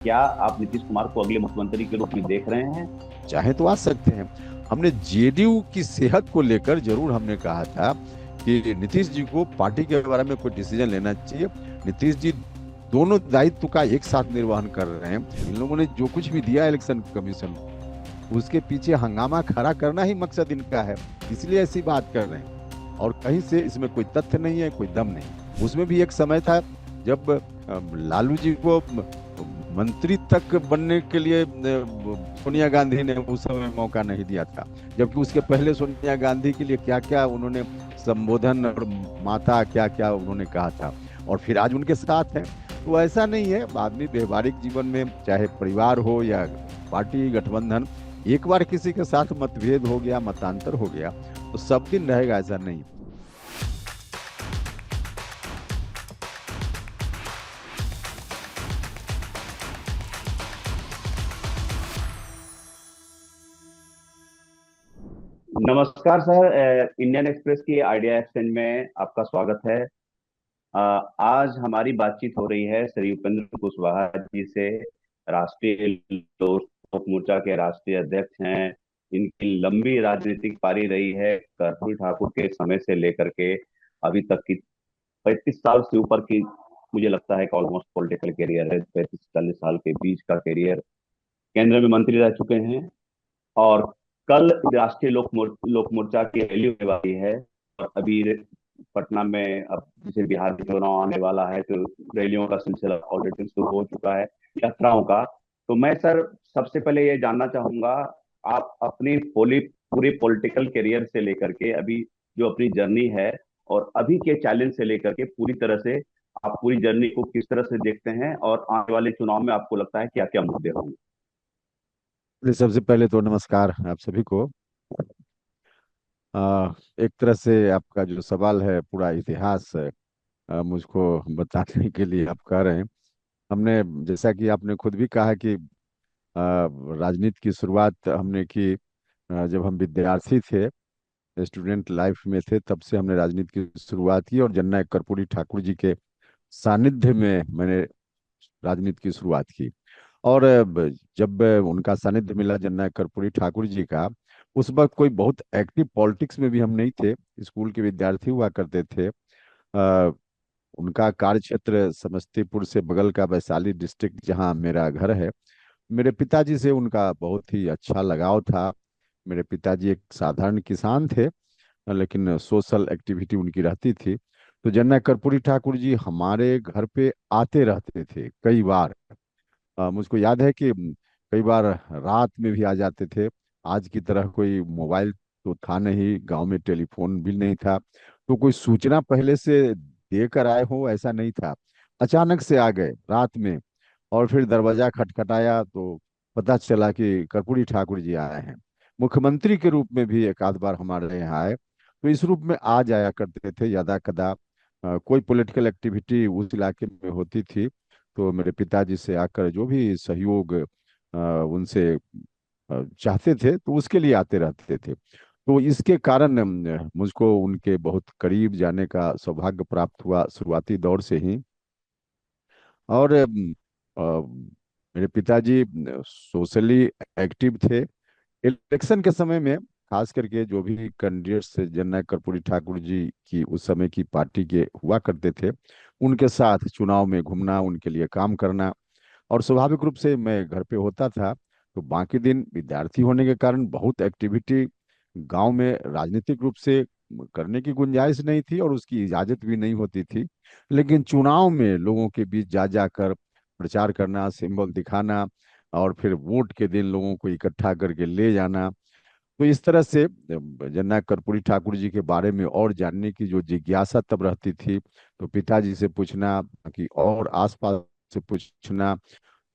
क्या आप नीतीश कुमार को अगले मुख्यमंत्री के रूप में देख रहे हैं? चाहे तो आ सकते हैं। हमने जेडीयू की सेहत को लेकर जरूर हमने कहा था कि नीतीश जी को पार्टी के बारे में कोई डिसीजन लेना चाहिए। नीतीश जी दोनों दायित्व का एक साथ निर्वहन कर रहे हैं। इन लोगों ने जो कुछ भी दिया इलेक्शन कमीशन, उसके पीछे हंगामा खड़ा करना ही मकसद इनका है, इसलिए ऐसी बात कर रहे हैं। और कहीं से इसमें कोई तथ्य नहीं है, कोई दम नहीं। उसमें भी एक समय था जब लालू जी को मंत्री तक बनने के लिए सोनिया गांधी ने उस समय मौका नहीं दिया था, जबकि उसके पहले सोनिया गांधी के लिए क्या क्या उन्होंने संबोधन और माता क्या क्या उन्होंने कहा था, और फिर आज उनके साथ है। तो ऐसा नहीं है, आदमी व्यवहारिक जीवन में चाहे परिवार हो या पार्टी गठबंधन, एक बार किसी के साथ मतभेद हो गया, मतांतर हो गया, तो सब दिन रहेगा, ऐसा नहीं। नमस्कार सर, इंडियन एक्सप्रेस की आइडिया एक्सचेंज में आपका स्वागत है। अ, आज हमारी बातचीत हो रही है श्री उपेंद्र कुशवाहा जी से। राष्ट्रीय लोक मोर्चा के राष्ट्रीय अध्यक्ष हैं। इनकी लंबी राजनीतिक पारी रही है, कर्पूरी ठाकुर के समय से लेकर के अभी तक की 35 साल से ऊपर की, मुझे लगता है कि ऑलमोस्ट पॉलिटिकल करियर है। 35 40 साल के बीच का करियर। केंद्र में मंत्री रह चुके हैं। और कल राष्ट्रीय लोक मोर्चा की रैली होने वाली है। और अभी पटना में, अब जैसे बिहार में चुनाव आने वाला है, तो रैलियों का सिलसिला ऑलरेडी शुरू हो चुका है, यात्राओं का। तो मैं सर सबसे पहले ये जानना चाहूंगा, आप अपनी पूरी पॉलिटिकल करियर से लेकर के अभी जो अपनी जर्नी है, और अभी के चैलेंज से लेकर के पूरी तरह से आप पूरी जर्नी को किस तरह से देखते हैं, और आने वाले चुनाव में आपको लगता है क्या क्या मुद्दे होंगे? सबसे पहले तो नमस्कार आप सभी को। एक तरह से आपका जो सवाल है पूरा इतिहास मुझको बताने के लिए आप कह रहे हैं। हमने, जैसा कि आपने खुद भी कहा कि राजनीति की शुरुआत हमने की जब हम विद्यार्थी थे, स्टूडेंट लाइफ में थे, तब से हमने राजनीति की शुरुआत की, और जननायक कर्पूरी ठाकुर जी के सानिध्य में मैंने राजनीति की शुरुआत की। और जब उनका सानिध्य मिला जननायक कर्पूरी ठाकुर जी का, उस वक्त कोई बहुत एक्टिव पॉलिटिक्स में भी हम नहीं थे, स्कूल के विद्यार्थी हुआ करते थे। उनका कार्य क्षेत्र समस्तीपुर से बगल का वैशाली डिस्ट्रिक्ट, जहाँ मेरा घर है। मेरे पिताजी से उनका बहुत ही अच्छा लगाव था। मेरे पिताजी एक साधारण किसान थे, लेकिन सोशल एक्टिविटी उनकी रहती थी। तो जननायक कर्पूरी ठाकुर जी हमारे घर पे आते रहते थे कई बार। मुझको याद है कि कई बार रात में भी आ जाते थे। आज की तरह कोई मोबाइल तो था नहीं, गांव में टेलीफोन भी नहीं था, तो कोई सूचना पहले से देकर आए हो ऐसा नहीं था। अचानक से आ गए रात में, और फिर दरवाजा खटखटाया तो पता चला कि कर्पूरी ठाकुर जी आए हैं। मुख्यमंत्री के रूप में भी एक आध बार हमारे यहाँ आए, तो इस रूप में आ जाया करते थे यदा कदा। कोई पॉलिटिकल एक्टिविटी उस इलाके में होती थी तो मेरे पिताजी से आकर जो भी सहयोग उनसे चाहते थे, तो उसके लिए आते रहते थे। तो इसके कारण मुझको उनके बहुत करीब जाने का सौभाग्य प्राप्त हुआ शुरुआती दौर से ही। और मेरे पिताजी सोशली एक्टिव थे। इलेक्शन के समय में खास करके जो भी कैंडिडेट्स जननायक कर्पूरी ठाकुर जी की उस समय की पार्टी के हुआ करते थे, उनके साथ चुनाव में घूमना, उनके लिए काम करना। और स्वाभाविक रूप से मैं घर पे होता था, तो बाकी दिन विद्यार्थी होने के कारण बहुत एक्टिविटी गांव में राजनीतिक रूप से करने की गुंजाइश नहीं थी, और उसकी इजाजत भी नहीं होती थी। लेकिन चुनाव में लोगों के बीच जा जाकर प्रचार करना, सिंबल दिखाना, और फिर वोट के दिन लोगों को इकट्ठा करके ले जाना। तो इस तरह से जननायक कर्पूरी ठाकुर जी के बारे में और जानने की जो जिज्ञासा तब रहती थी, तो पिताजी से पूछना कि और आसपास से पूछना।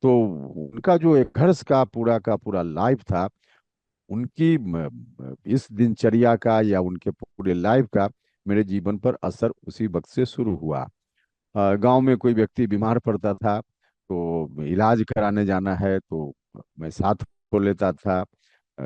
तो उनका जो एक घर का पूरा लाइफ था, उनकी इस दिनचर्या का या उनके पूरे लाइफ का मेरे जीवन पर असर उसी वक्त से शुरू हुआ। गांव में कोई व्यक्ति बीमार पड़ता था तो इलाज कराने जाना है तो मैं साथ को लेता था।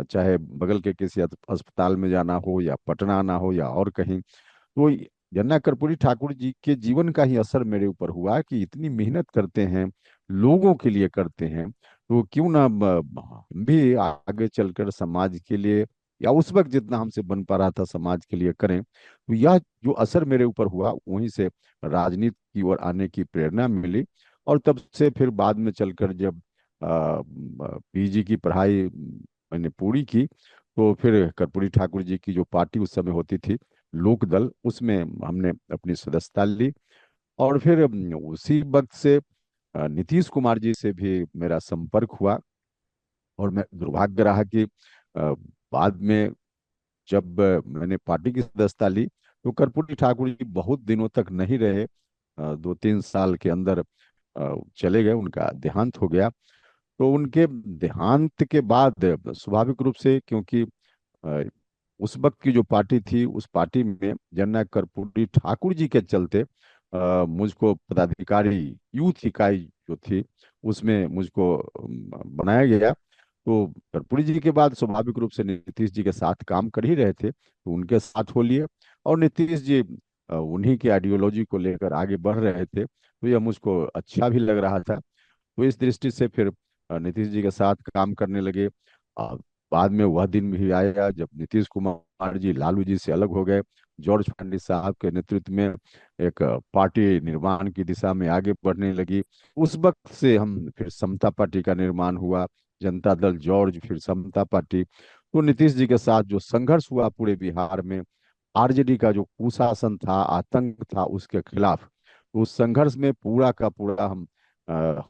चाहे बगल के किसी अस्पताल में जाना हो या पटना आना हो या और कहीं। तो जननायक कर्पूरी ठाकुर जी के जीवन का ही असर मेरे ऊपर हुआ कि इतनी मेहनत करते हैं, लोगों के लिए करते हैं, तो क्यों ना हम भी आगे चलकर समाज के लिए, या उस वक्त जितना हमसे बन पा रहा था समाज के लिए करें। तो यह जो असर मेरे ऊपर हुआ, वहीं से राजनीति की ओर आने की प्रेरणा मिली। और तब से फिर बाद में चलकर जब पीजी की पढ़ाई मैंने पूरी की, तो फिर कर्पूरी ठाकुर जी की जो पार्टी उस समय होती थी, लोक दल, उसमें हमने अपनी सदस्यता ली। और फिर उसी वक्त से नीतीश कुमार जी से भी मेरा संपर्क हुआ। और मैं दुर्भाग्य रहा कि बाद में जब मैंने पार्टी की सदस्यता ली, तो कर्पूरी ठाकुर जी बहुत दिनों तक नहीं रहे। 2-3 साल के अंदर चले गए, उनका देहांत हो गया। तो उनके देहांत के बाद स्वाभाविक रूप से, क्योंकि अ, उस वक्त की जो पार्टी थी, उस पार्टी में जननायक कर्पूरी ठाकुर जी के चलते मुझको पदाधिकारी, यूथ इकाई जो थी, उसमें मुझको बनाया गया। तो कर्पूरी जी के बाद स्वाभाविक रूप से नीतीश जी के साथ काम कर ही रहे थे, तो उनके साथ हो लिए। और नीतीश जी उन्हीं की आइडियोलॉजी को लेकर आगे बढ़ रहे थे, तो यह मुझको अच्छा भी लग रहा था। तो इस दृष्टि से फिर नीतीश जी के साथ काम करने लगे। अ, बाद में वह दिन भी आया जब नीतीश कुमार जी लालू जी से अलग हो गए। जॉर्ज फर्नांडिस साहब के नेतृत्व में एक पार्टी निर्माण की दिशा में आगे बढ़ने लगी। उस वक्त से हम फिर समता पार्टी का निर्माण हुआ, जनता दल जॉर्ज, फिर समता पार्टी। तो नीतीश जी के साथ जो संघर्ष हुआ पूरे बिहार में, आरजेडी का जो कुशासन था, आतंक था, उसके खिलाफ, उस संघर्ष में पूरा का पूरा हम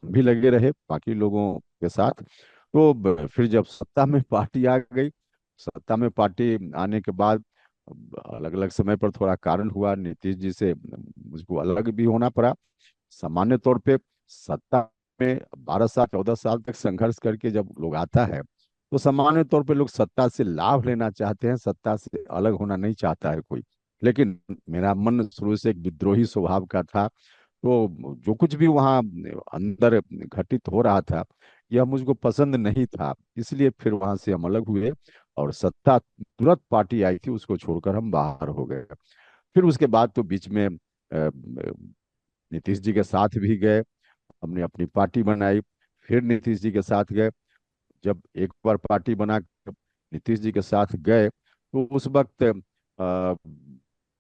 भी लगे रहे बाकी लोगों के साथ। तो फिर जब सत्ता में पार्टी आ गई, सत्ता में पार्टी आने के बाद अलग अलग समय पर थोड़ा कारण हुआ, नीतीश जी से मुझको अलग भी होना पड़ा। सामान्य तौर पे सत्ता में 12 साल 14 साल तक संघर्ष करके जब लोग आता है, तो सामान्य तौर पे लोग सत्ता से लाभ लेना चाहते हैं, सत्ता से अलग होना नहीं चाहता है कोई। लेकिन मेरा मन शुरू से एक विद्रोही स्वभाव का था। तो जो कुछ भी वहाँ अंदर घटित हो रहा था, यह मुझको पसंद नहीं था, इसलिए फिर वहां से हम अलग हुए। और सत्ता तुरंत पार्टी आई थी, उसको छोड़कर हम बाहर हो गए। फिर उसके बाद तो बीच में नीतीश जी के साथ भी गए, हमने अपनी पार्टी बनाई, फिर नीतीश जी के साथ गए। जब एक बार पार्टी बना के नीतीश जी के साथ गए, तो उस वक्त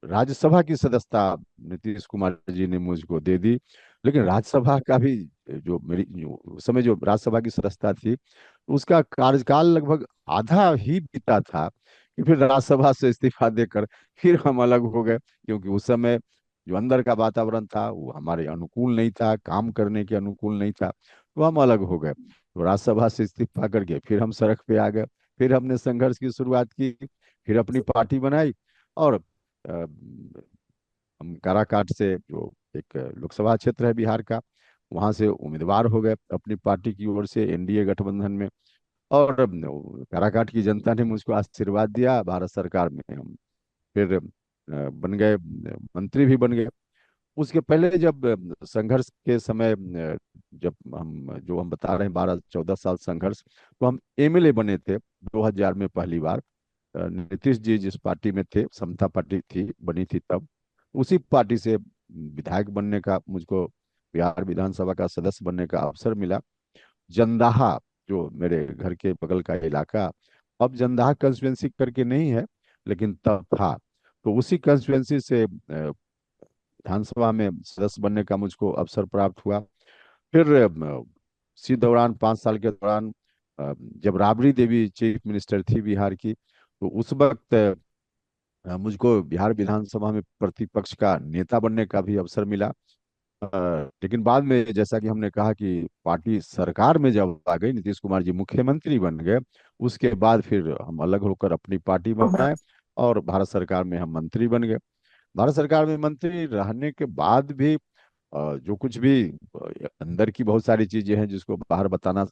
राज्यसभा की सदस्यता नीतीश कुमार जी ने मुझको दे दी। लेकिन राज्यसभा का भी जो मेरी जो उस समय जो राज्यसभा की सदस्यता थी, उसका कार्यकाल लगभग आधा ही बीता था कि फिर राज्यसभा से इस्तीफा देकर फिर हम अलग हो गए, क्योंकि उस समय जो अंदर का वातावरण था वो हमारे अनुकूल नहीं था, काम करने के अनुकूल नहीं था, तो हम अलग हो गए। तो राज्यसभा से इस्तीफा करके फिर हम सड़क पे आ गए। फिर हमने संघर्ष की शुरुआत की, फिर अपनी पार्टी बनाई। और हम काराकाट से, जो एक लोकसभा क्षेत्र है बिहार का, वहां से उम्मीदवार हो गए अपनी पार्टी की ओर से एनडीए गठबंधन में। और काराकाट की जनता ने मुझको आशीर्वाद दिया, भारत सरकार में हम फिर बन गए, मंत्री भी बन गए। उसके पहले जब संघर्ष के समय जब हम बता रहे हैं 12-14 साल संघर्ष, तो हम एमएलए बने थे 2000 में पहली बार। नीतीश जी जिस पार्टी में थे, समता पार्टी थी बनी थी तब, उसी पार्टी से विधायक बनने का मुझको, बिहार विधानसभा का सदस्य बनने का अवसर मिला। जंदाहा, जो मेरे घर के बगल का इलाका, अब जंदाहा कंस्टिट्यूंसी करके नहीं है, लेकिन तब था। तो उसी कंस्टिट्यूंसी से विधानसभा में सदस्य बनने का मुझको अवसर प्राप्त हुआ। फिर इसी दौरान 5 साल के दौरान जब राबड़ी देवी चीफ मिनिस्टर थी बिहार की, तो उस वक्त मुझको बिहार विधानसभा में प्रतिपक्ष का नेता बनने का भी अवसर मिला। लेकिन बाद में, जैसा कि हमने कहा कि पार्टी सरकार में जब आ गई, नीतीश कुमार जी मुख्यमंत्री बन गए, उसके बाद फिर हम अलग होकर अपनी पार्टी बनाए और भारत सरकार में हम मंत्री बन गए। भारत सरकार में मंत्री रहने के बाद भी जो कुछ भी अंदर की बहुत सारी चीजें हैं जिसको बाहर बताना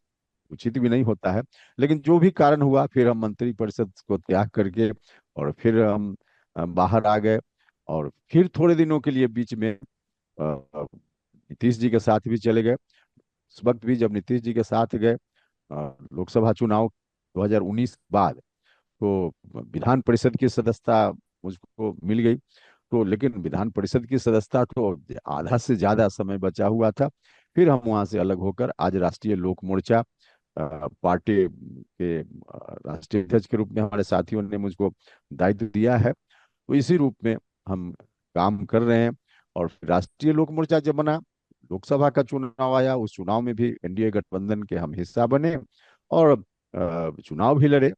उचित भी नहीं होता है, लेकिन जो भी कारण हुआ, फिर हम मंत्री परिषद को त्याग करके और फिर हम बाहर आ गए। और फिर थोड़े दिनों के लिए बीच में नीतीश जी के साथ भी चले गए। उस वक्त भी जब नीतीश जी के साथ गए, लोकसभा चुनाव 2019 के बाद, तो विधान परिषद की सदस्यता मुझको मिल गई। तो लेकिन विधान परिषद की सदस्यता तो आधा से ज्यादा समय बचा हुआ था। फिर हम वहां से अलग होकर आज राष्ट्रीय लोक मोर्चा पार्टी के राष्ट्रीय अध्यक्ष के रूप में हमारे साथियों ने मुझको दायित्व दिया है। तो इसी रूप में हम काम कर रहे हैं। और फिर राष्ट्रीय लोक मोर्चा जब बना, लोकसभा का चुनाव आया, उस चुनाव में भी एनडीए गठबंधन के हम हिस्सा बने और चुनाव भी लड़े।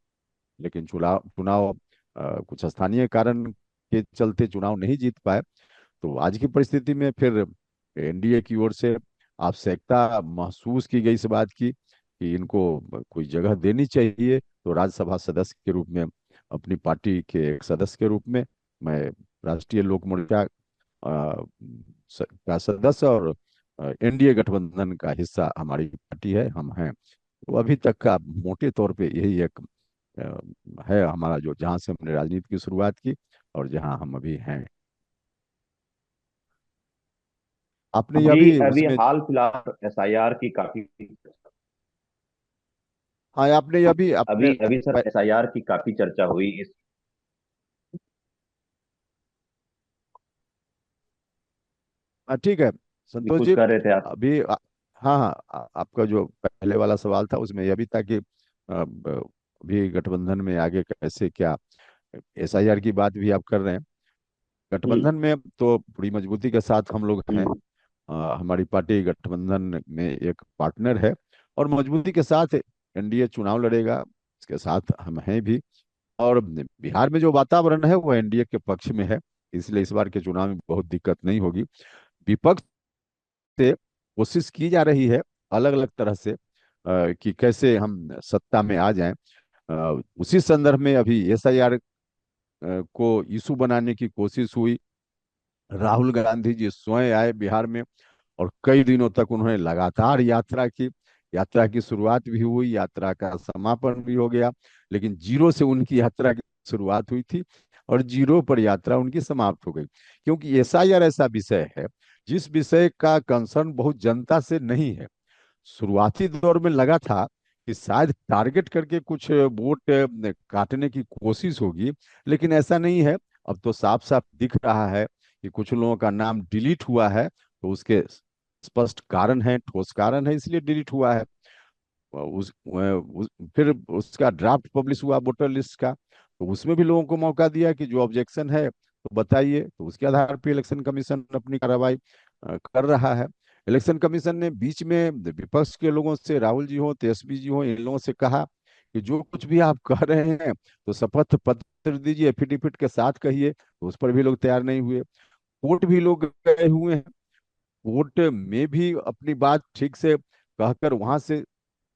लेकिन चुनाव चुनाव कुछ स्थानीय कारण के चलते चुनाव नहीं जीत पाए। तो आज की परिस्थिति में फिर एनडीए की ओर से आवश्यकता महसूस की गई इस बात की कि इनको कोई जगह देनी चाहिए। तो राज्यसभा सदस्य के रूप में, अपनी पार्टी के एक सदस्य के रूप में, मैं राष्ट्रीय लोक मोर्चा का सदस्य और एनडीए गठबंधन का हिस्सा हमारी पार्टी है, हम हैं। तो अभी तक का मोटे तौर पे यही एक है हमारा, जो जहाँ से हमने राजनीति की शुरुआत की और जहाँ हम अभी हैं। आपने यह अभी भी अभी उसमें, हाल फिलहाल एसआईआर की काफी, हाँ आपने यह भी अपने अभी अभी सर एसआईआर की काफी चर्चा हुई इस, ठीक है संतोष कुछ जी। कर रहे थे आप? अभी हाँ हाँ, आपका जो पहले वाला सवाल था उसमें यह भी था कि अभी गठबंधन में आगे कैसे क्या, एसआईआर की बात भी आप कर रहे हैं। हम्म। गठबंधन में तो पूरी मजबूती के साथ हम लोग हैं। हम्म। हमारी पार्टी गठबंधन में एक पार्टनर है और मजबूती के साथ एनडीए चुनाव लड़ेगा, इसके साथ हम हैं भी। और बिहार में जो वातावरण है वो एनडीए के पक्ष में है, इसलिए इस बार के चुनाव में बहुत दिक्कत नहीं होगी। विपक्ष से कोशिश की जा रही है अलग अलग तरह से कि कैसे हम सत्ता में आ जाएं। उसी संदर्भ में अभी एसआईआर को इशू बनाने की कोशिश हुई। राहुल गांधी जी स्वयं आए बिहार में और कई दिनों तक उन्होंने लगातार यात्रा की। यात्रा की शुरुआत भी हुई, यात्रा का समापन भी हो गया, लेकिन जीरो से उनकी यात्रा की शुरुआत हुई थी और जीरो पर यात्रा उनकी समाप्त हो गई। क्योंकि एसआईआर ऐसा विषय है जिस विषय का कंसर्न बहुत जनता से नहीं है। शुरुआती दौर में लगा था कि शायद टारगेट करके कुछ वोट काटने की कोशिश होगी, लेकिन ऐसा नहीं है। अब तो साफ साफ दिख रहा है कि कुछ लोगों का नाम डिलीट हुआ है, तो उसके स्पष्ट कारण है, ठोस कारण है, इसलिए डिलीट हुआ है। फिर उसका ड्राफ्ट पब्लिश हुआ वोटर लिस्ट का, तो उसमें भी लोगों को मौका दिया कि जो ऑब्जेक्शन है तो बताइए। तो उसके आधार पर इलेक्शन कमीशन अपनी कार्रवाई कर रहा है। इलेक्शन कमीशन ने बीच में विपक्ष के लोगों से, राहुल जी हो, तेजस्वी जी हो, इन लोगों से कहा कि जो कुछ भी आप कह रहे हैं तो शपथ पत्र दीजिए, एफिडेविट के साथ कहिए। तो उस पर भी लोग तैयार नहीं हुए। कोर्ट भी लोग गए हुए हैं, कोर्ट में भी अपनी बात ठीक से कहकर वहां से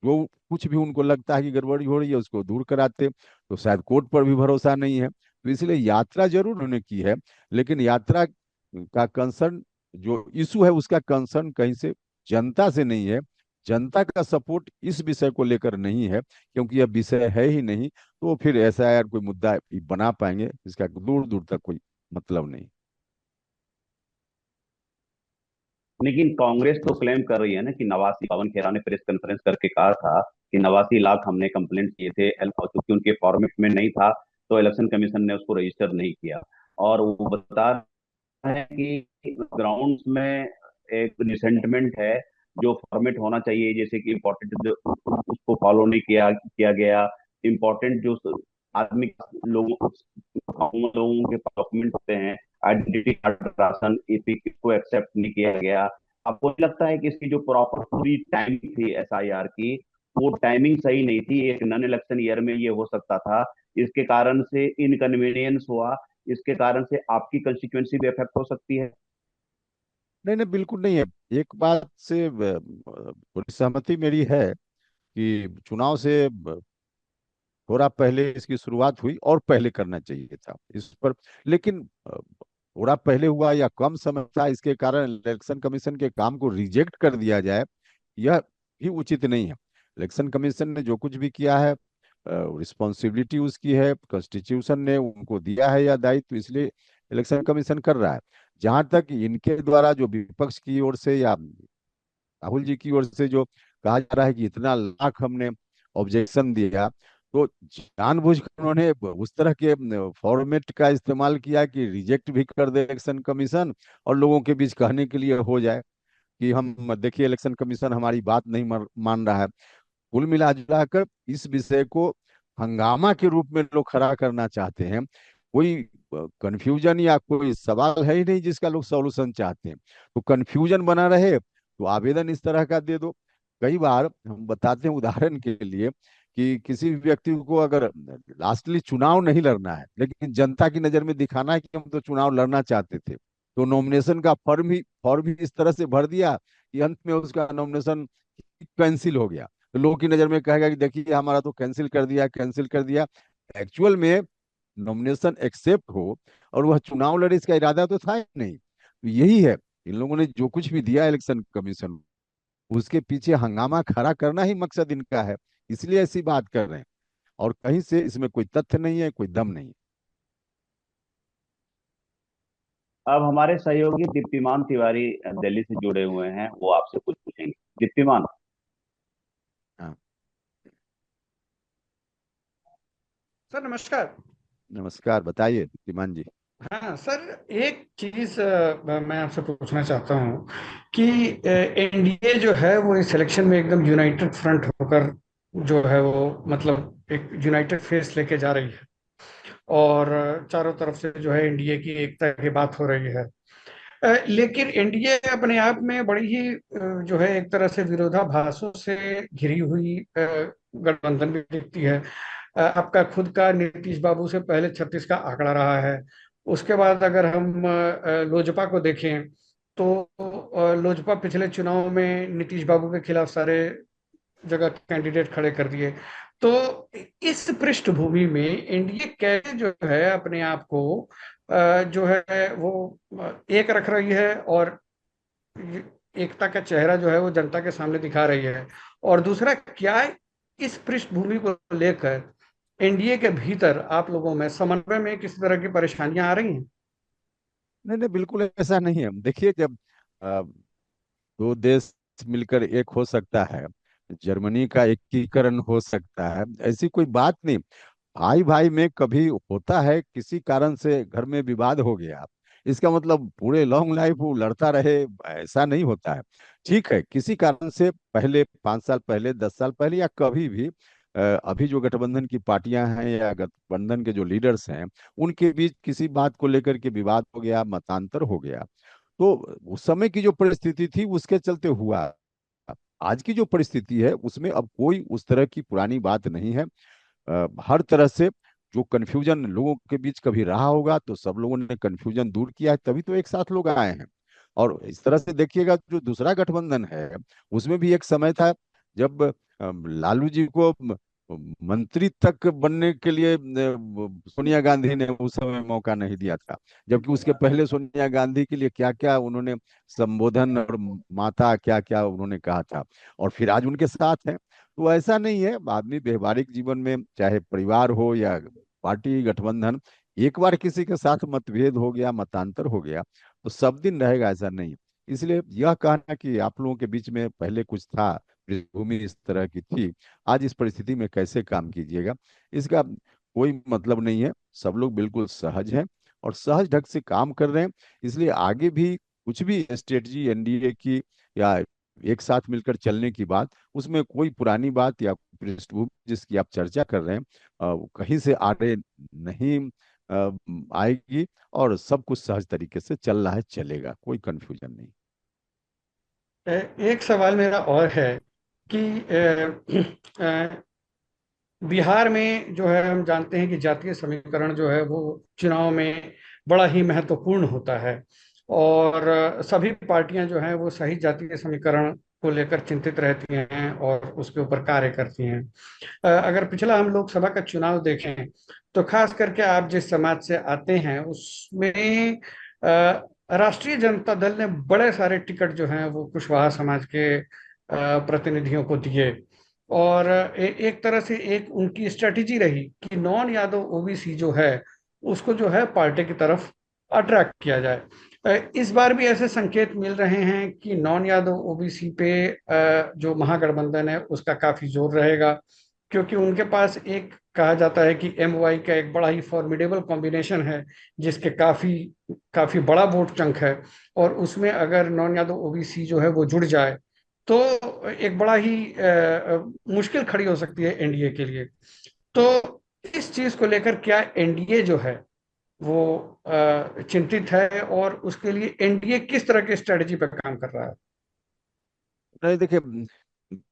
जो कुछ भी उनको लगता है कि गड़बड़ी हो रही है उसको दूर कराते। तो शायद कोर्ट पर भी भरोसा नहीं है, तो इसलिए यात्रा जरूर उन्होंने की है, लेकिन यात्रा का कंसर्न, जो इशू है उसका कंसर्न कहीं से जनता से नहीं है। जनता का सपोर्ट इस विषय को लेकर नहीं है, क्योंकि यह विषय है ही नहीं। तो फिर ऐसा यार कोई मुद्दा बना पाएंगे इसका दूर दूर तक कोई मतलब नहीं। लेकिन कांग्रेस तो क्लेम कर रही है ना कि 89, पवन खेरा ने प्रेस कॉन्फ्रेंस करके कहा था कि 89 लाख हमने कंप्लेंट किए थे, और चूंकि उनके फॉर्मेट में नहीं था तो इलेक्शन कमीशन ने उसको रजिस्टर नहीं किया। और वो बता रहे हैं कि ग्राउंड में एक रिसेंटमेंट है, जो फॉर्मेट होना चाहिए, जैसे कि इम्पोर्टेंट उसको फॉलो नहीं किया किया गया। इम्पोर्टेंट जो आदमी लोगों उन लोगों के डॉक्यूमेंट होते हैं, आइडेंटिटी कार्ड, राशन, ईपिक, को एक्सेप्ट नहीं किया गया। आपको नहीं लगता है कि इसकी जो प्रॉपर पूरी टाइमिंग थी एसआईआर की, वो टाइमिंग सही नहीं थी? एक नॉन इलेक्शन ईयर में ये हो सकता था, इसके कारण से इनकन्वीनियंस हुआ, इसके कारण से आपकी कंस्टिट्यूएंसी भी इफेक्ट हो सकती है। नहीं नहीं, बिल्कुल नहीं है। एक बात से पूरी सहमति मेरी है कि चुनाव से थोड़ा पहले इसकी शुरुआत हुई और पहले करना चाहिए था इस पर। लेकिन थोड़ा पहले हुआ या कम समय था, इसके कारण इलेक्शन कमीशन के काम को रिजेक्ट कर दिया जाए, यह भी उचित नहीं है। इलेक्शन कमीशन ने जो कुछ भी किया है, रिस्पॉन्सिबिलिटी उसकी है, कॉन्स्टिट्यूशन ने उनको दिया है या दायित्व, इसलिए इलेक्शन कमीशन कर रहा है। जहां तक इनके द्वारा जो विपक्ष की ओर से या राहुल जी की ओर से जो कहा जा रहा है कि इतना लाख हमने ऑब्जेक्शन दिया, तो जानबूझकर उन्होंने उस तरह के फॉर्मेट का इस्तेमाल किया कि रिजेक्ट भी कर दे इलेक्शन कमीशन और लोगों के बीच कहने के लिए हो जाए कि हम देखिए इलेक्शन कमीशन हमारी बात नहीं मान रहा है। कुल मिला जुला कर इस विषय को हंगामा के रूप में लोग खड़ा करना चाहते हैं। कोई कंफ्यूजन या कोई सवाल है ही नहीं जिसका लोग सॉल्यूशन चाहते हैं। तो कंफ्यूजन बना रहे तो आवेदन इस तरह का दे दो। कई बार हम बताते हैं उदाहरण के लिए कि किसी भी व्यक्ति को अगर लास्टली चुनाव नहीं लड़ना है लेकिन जनता की नजर में दिखाना है कि हम तो चुनाव लड़ना चाहते थे, तो नॉमिनेशन का फॉर्म ही इस तरह से भर दिया कि अंत में उसका नॉमिनेशन कैंसिल हो गया। तो लोगों की नजर में कहेगा कि देखिए हमारा तो कैंसिल कर दिया, कैंसिल कर दिया। एक्चुअल में नॉमिनेशन एक्सेप्ट हो और वह चुनाव लड़े इसका इरादा तो था ही नहीं। तो यही है, इन लोगों ने जो कुछ भी दिया इलेक्शन कमीशन, उसके पीछे हंगामा खड़ा करना ही मकसद इनका है। इसलिए ऐसी बात कर रहे हैं, और कहीं से इसमें कोई तथ्य नहीं है, कोई दम नहीं अब हमारे सहयोगी दीप्तिमान तिवारी दिल्ली से जुड़े हुए हैं, वो आपसे कुछ पूछेंगे। दीप्तिमान। है। हाँ, सर नमस्कार। नमस्कार, बताइए दीप्तिमान जी। हाँ सर, एक चीज मैं आपसे पूछना चाहता हूँ कि एनडीए जो है वो इस इलेक्शन में एकदम यूनाइटेड फ्रंट होकर जो है वो मतलब एक यूनाइटेड फेस लेके जा रही है, और चारों तरफ से जो है एनडीए की एकता की बात हो रही है। लेकिन एनडीए अपने आप में बड़ी ही जो है एक तरह से विरोधाभासों से घिरी हुई गठबंधन भी दिखती है। आपका खुद का नीतीश बाबू से पहले 36 का आंकड़ा रहा है। उसके बाद अगर हम लोजपा को देखें तो लोजपा पिछले चुनाव में नीतीश बाबू के खिलाफ सारे जगह कैंडिडेट खड़े कर दिए। तो इस पृष्ठभूमि में एनडीए कैसे जो है अपने आप को जो है वो एक रख रही है, और एकता का चेहरा जो है वो जनता के सामने दिखा रही है। और दूसरा क्या, इस पृष्ठभूमि को लेकर एनडीए के भीतर आप लोगों में समन्वय में किस तरह की परेशानियां आ रही हैं? नहीं नहीं, बिल्कुल ऐसा नहीं है। देखिए जब दो देश मिलकर एक हो सकता है, जर्मनी का एकीकरण हो सकता है, ऐसी कोई बात नहीं। भाई भाई में कभी होता है, किसी कारण से घर में विवाद हो गया, इसका मतलब पूरे लॉन्ग लाइफ वो लड़ता रहे, ऐसा नहीं होता है। ठीक है, किसी कारण से पहले 5 साल पहले, 10 साल पहले या कभी भी अभी जो गठबंधन की पार्टियां हैं या गठबंधन के जो लीडर्स हैं, उनके बीच किसी बात को लेकर के विवाद हो गया, मतांतर हो गया, तो उस समय की जो परिस्थिति थी उसके चलते हुआ। आज की जो परिस्थिति है उसमें अब कोई उस तरह की पुरानी बात नहीं है। हर तरह से जो कन्फ्यूजन लोगों के बीच कभी रहा होगा तो सब लोगों ने कन्फ्यूजन दूर किया है, तभी तो एक साथ लोग आए हैं। और इस तरह से देखिएगा, जो दूसरा गठबंधन है उसमें भी एक समय था जब लालू जी को मंत्री तक बनने के लिए सोनिया गांधी ने उस समय मौका नहीं दिया था, जबकि उसके पहले सोनिया गांधी के लिए क्या क्या उन्होंने संबोधन और माता क्या क्या उन्होंने कहा था, और फिर आज उनके साथ है। तो ऐसा नहीं है, आदमी व्यवहारिक जीवन में चाहे परिवार हो या पार्टी गठबंधन, एक बार किसी के साथ मतभेद हो गया, मतांतर हो गया, तो सब दिन रहेगा, ऐसा नहीं। इसलिए यह कहना कि आप लोगों के बीच में पहले कुछ था, पृष्ठभूमि इस तरह की थी, आज इस परिस्थिति में कैसे काम कीजिएगा, इसका कोई मतलब नहीं है। सब लोग बिल्कुल सहज हैं और सहज ढंग से काम कर रहे हैं। इसलिए आगे भी कुछ भी स्ट्रेटजी एनडीए की या एक साथ मिलकर चलने की बात, उसमें कोई पुरानी बात या पृष्ठभूमि जिसकी आप चर्चा कर रहे हैं वो कहीं से आड़े नहीं अ, आएगी, और सब कुछ सहज तरीके से चल रहा है, चलेगा, कोई कंफ्यूजन नहीं। एक सवाल मेरा और है कि बिहार में जो है हम जानते हैं कि जातीय समीकरण जो है वो चुनाव में बड़ा ही महत्वपूर्ण होता है, और सभी पार्टियां जो हैं वो सही जातीय समीकरण को लेकर चिंतित रहती हैं और उसके ऊपर कार्य करती हैं। अगर पिछला हम लोकसभा का चुनाव देखें तो खास करके आप जिस समाज से आते हैं उसमें राष्ट्रीय जनता दल ने बड़े सारे टिकट जो हैं वो कुशवाहा समाज के प्रतिनिधियों को दिए, और एक तरह से एक उनकी स्ट्रेटेजी रही कि नॉन यादव ओबीसी जो है उसको जो है पार्टी की तरफ अट्रैक्ट किया जाए। इस बार भी ऐसे संकेत मिल रहे हैं कि नॉन यादव ओबीसी पे जो महागठबंधन है उसका काफी जोर रहेगा। क्योंकि उनके पास एक कहा जाता है कि MY का एक बड़ा ही फॉर्मिडेबल कॉम्बिनेशन है, जिसके काफी काफी बड़ा वोट चंक है, और उसमें अगर नॉन यादव OBC जो है वो जुड़ जाए तो एक बड़ा ही मुश्किल खड़ी हो सकती है एनडीए के लिए। तो इस चीज को लेकर क्या एनडीए जो है वो चिंतित है, और उसके लिए एनडीए किस तरह की स्ट्रेटजी पर काम कर रहा है? नहीं देखिए,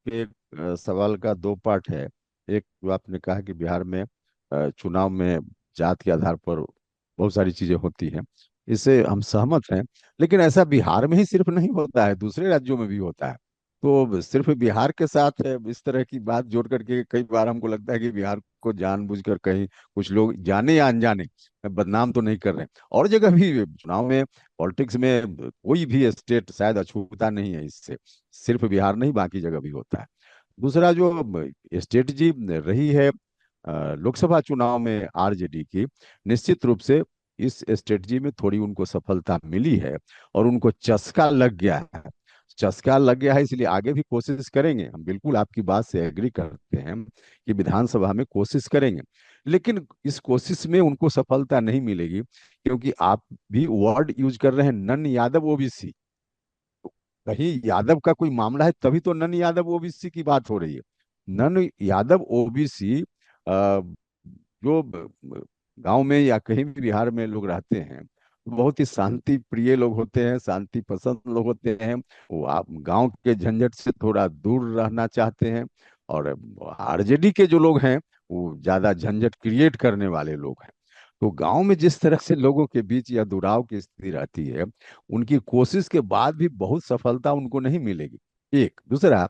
ये सवाल का दो पार्ट है। एक जो आपने कहा कि बिहार में चुनाव में जात के आधार पर बहुत सारी चीजें होती हैं, इससे हम सहमत हैं। लेकिन ऐसा बिहार में ही सिर्फ नहीं होता है, दूसरे राज्यों में भी होता है। तो सिर्फ बिहार के साथ इस तरह की बात जोड़ करके कई बार हमको लगता है कि बिहार को जानबूझकर कहीं कुछ लोग जाने या अनजाने बदनाम तो नहीं कर रहे हैं। और जगह भी चुनाव में, पॉलिटिक्स में कोई भी स्टेट शायद अछूता नहीं है इससे। सिर्फ बिहार नहीं, बाकी जगह भी होता है। दूसरा जो स्ट्रेटजी रही है लोकसभा चुनाव में आरजेडी की, निश्चित रूप से इस स्ट्रेटजी में थोड़ी उनको सफलता मिली है और उनको चस्का लग गया है। चस्का लग गया है, इसलिए आगे भी कोशिश करेंगे। हम बिल्कुल आपकी बात से एग्री करते हैं कि विधानसभा में कोशिश करेंगे, लेकिन इस कोशिश में उनको सफलता नहीं मिलेगी, क्योंकि आप भी वर्ड यूज कर रहे हैं नन यादव ओबीसी। कहीं यादव का कोई मामला है तभी तो नन यादव ओबीसी की बात हो रही है। नन यादव ओबीसी जो गांव में या कहीं भी बिहार में लोग रहते हैं, बहुत ही शांति प्रिय लोग होते हैं, शांति पसंद लोग होते हैं। वो आप गांव के झंझट से थोड़ा दूर रहना चाहते हैं। और आरजेडी के जो लोग हैं, वो ज्यादा झंझट क्रिएट करने वाले लोग हैं। तो गांव में जिस तरह से लोगों के बीच या दुराव की स्थिति रहती है, उनकी कोशिश के बाद भी बहुत सफलता उनको नहीं मिलेगी। एक दूसरा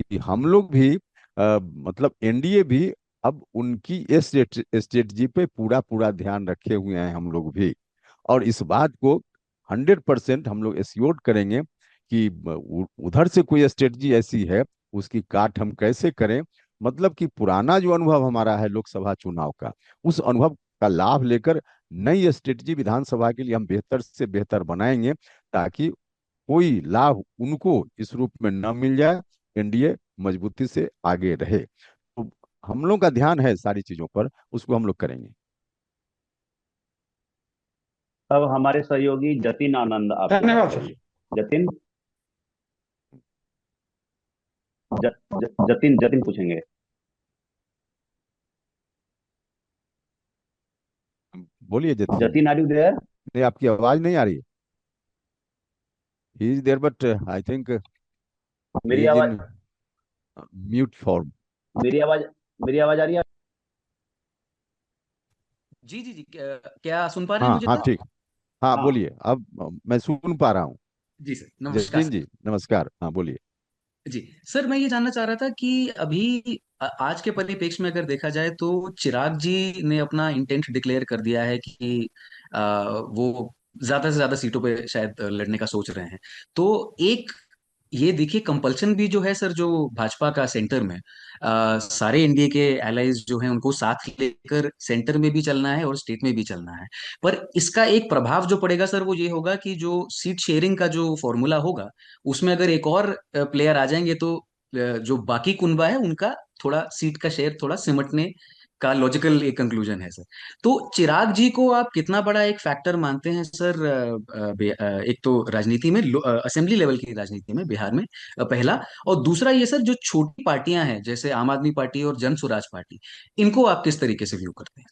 कि हम लोग भी मतलब एनडीए भी अब उनकी इस स्ट्रेटजी पे पूरा पूरा ध्यान रखे हुए हैं हम लोग भी। और इस बात को 100% हम लोग एश्योर करेंगे कि उधर से कोई स्ट्रेटजी ऐसी है, उसकी काट हम कैसे करें। मतलब कि पुराना जो अनुभव हमारा है लोकसभा चुनाव का, उस अनुभव का लाभ लेकर नई स्ट्रेटजी विधानसभा के लिए हम बेहतर से बेहतर बनाएंगे, ताकि कोई लाभ उनको इस रूप में न मिल जाए, एनडीए मजबूती से आगे रहे। तो हम लोग का ध्यान है सारी चीजों पर, उसको हम लोग करेंगे। अब हमारे सहयोगी जतिन आनंद आपके धन्यवाद पास है। सर। जतिन, जतिन जतिन पूछेंगे। बोलिए Jatin ji. Jatin, are you there? नहीं, आपकी आवाज नहीं आ रही है। He is there but I think he मेरी इज आवाज इन म्यूट फॉर्म। मेरी आवाज मेरी आवाज आ रही है? जी जी जी, क्या सुन पा रहे हैं हाँ मुझे हाँ, सर? ठीक। हाँ हाँ। बोलिए, अब मैं सुन पा रहा हूँ। जी सर, नमस्कार जतिन सर। जी नमस्कार, हाँ बोलिए। जी सर, मैं ये जानना चाह रहा था कि अभी आज के परिप्रेक्ष्य में अगर देखा जाए तो चिराग जी ने अपना इंटेंट डिक्लेयर कर दिया है कि वो ज्यादा से ज्यादा सीटों पे शायद लड़ने का सोच रहे हैं। तो एक ये देखिए कंपल्शन भी जो है सर, जो भाजपा का सेंटर में सारे एनडीए के एलाइज जो हैं उनको साथ लेकर सेंटर में भी चलना है और स्टेट में भी चलना है। पर इसका एक प्रभाव जो पड़ेगा सर वो ये होगा कि जो सीट शेयरिंग का जो फॉर्मूला होगा उसमें अगर एक और प्लेयर आ जाएंगे तो जो बाकी कुनबा है उनका थोड़ा सीट का शेयर थोड़ा सिमटने का लॉजिकल एक कंक्लूजन है सर। तो चिराग जी को आप कितना बड़ा एक फैक्टर मानते हैं सर? एक तो राजनीति में, असेंबली लेवल की राजनीति में बिहार में, पहला। और दूसरा ये सर, जो छोटी पार्टियां हैं जैसे आम आदमी पार्टी और जन स्वराज पार्टी, इनको आप किस तरीके से व्यू करते हैं?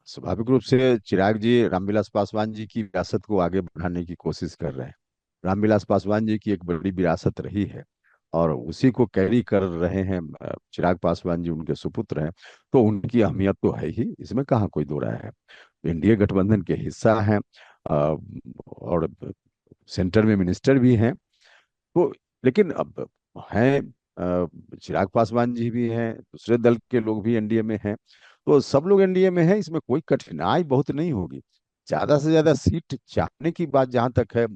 स्वाभाविक रूप से चिराग जी रामविलास पासवान जी की विरासत को आगे बढ़ाने की कोशिश कर रहे हैं। रामविलास पासवान जी की एक बड़ी विरासत रही है और उसी को कैरी कर रहे हैं। चिराग पासवान जी उनके सुपुत्र हैं, तो उनकी अहमियत तो है ही, इसमें कहाँ कोई दो राय है। एनडीए गठबंधन के हिस्सा हैं और सेंटर में मिनिस्टर भी हैं। तो लेकिन अब हैं चिराग पासवान जी भी हैं, दूसरे दल के लोग भी एनडीए में हैं। तो सब लोग एनडीए में हैं, इसमें कोई कठिनाई बहुत नहीं होगी। ज्यादा से ज्यादा सीट चाहने की बात जहां तक है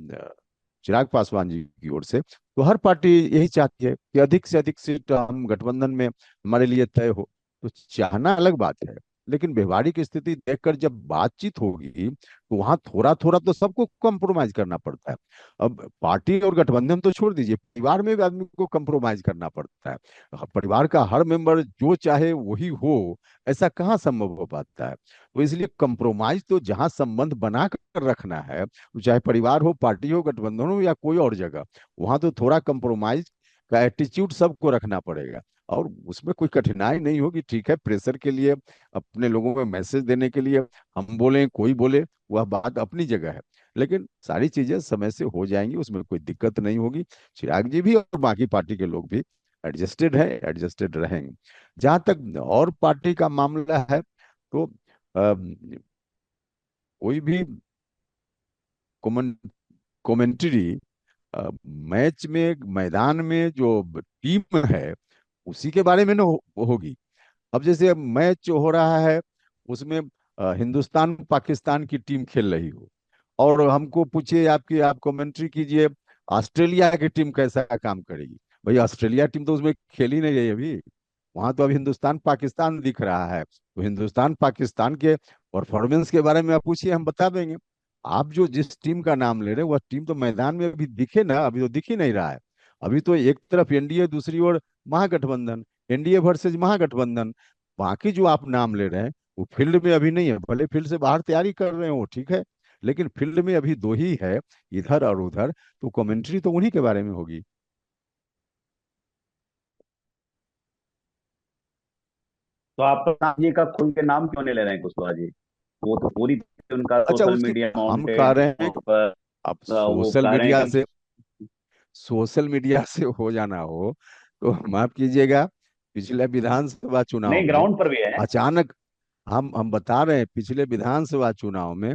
चिराग पासवान जी की ओर से, तो हर पार्टी यही चाहती है कि अधिक से अधिक सीट हम गठबंधन में हमारे लिए तय हो। तो चाहना अलग बात है, लेकिन व्यवहारिक स्थिति देखकर जब बातचीत होगी तो वहां थोड़ा थोड़ा तो सबको कॉम्प्रोमाइज करना पड़ता है। अब पार्टी और गठबंधन तो छोड़ दीजिए, परिवार में भी आदमी को कॉम्प्रोमाइज करना पड़ता है। परिवार का हर मेंबर जो चाहे वही हो, ऐसा कहाँ संभव हो पाता है। तो इसलिए कंप्रोमाइज तो जहां संबंध बना कर रखना है, चाहे परिवार हो, पार्टी हो, गठबंधन हो या कोई और जगह, वहां तो थोड़ा कंप्रोमाइज का एटीट्यूड सबको रखना पड़ेगा। और उसमें कोई कठिनाई नहीं होगी। ठीक है, प्रेशर के लिए, अपने लोगों को मैसेज देने के लिए हम बोले कोई बोले, वह बात अपनी जगह है। लेकिन सारी चीजें समय से हो जाएंगी, उसमें कोई दिक्कत नहीं होगी। चिराग जी भी और बाकी पार्टी के लोग भी एडजस्टेड है, एडजस्टेड रहेंगे। जहां तक और पार्टी का मामला है, तो कोई भी कमेंट्री मैच में, मैदान में जो टीम है उसी के बारे में ना होगी। अब जैसे मैच हो रहा है, उसमें हिंदुस्तान पाकिस्तान की टीम खेल रही हो, और हमको पूछिए आपकी, आप कमेंट्री कीजिए ऑस्ट्रेलिया की टीम कैसा काम करेगी। भाई ऑस्ट्रेलिया टीम तो उसमें खेल ही नहीं रही अभी, वहां तो अभी हिंदुस्तान पाकिस्तान दिख रहा है। तो हिंदुस्तान पाकिस्तान के परफॉर्मेंस के बारे में आप पूछिए, हम बता देंगे। आप जो जिस टीम का नाम ले रहे हैं वह टीम तो मैदान में अभी दिखे ना, अभी तो दिख ही नहीं रहा है। अभी तो एक तरफ एनडीए, दूसरी ओर महागठबंधन, एनडीए वर्सेज महागठबंधन। बाकी जो आप नाम ले रहे हैं वो फील्ड में अभी नहीं है। भले फील्ड से बाहर तैयारी कर रहे हो, ठीक है, लेकिन फील्ड में अभी दो ही है, इधर और उधर। तो कमेंट्री तो उन्हीं के बारे में होगी। तो आप प्रधान जी का खुल के नाम क्यों नहीं ले रहे हैं कुशवाहा जी? वो तो पूरी उनका अच्छा, सोशल उसकी मीडिया हम कह माउंटेड रहे हैं वहां कि पर। अब वो कह रहे हैं कि हम सोशल मीडिया से हो जाना हो तो माफ कीजिएगा, पिछले विधानसभा चुनाव नहीं, में ग्राउंड पर भी है। अचानक, हम बता रहे हैं, पिछले विधानसभा चुनाव में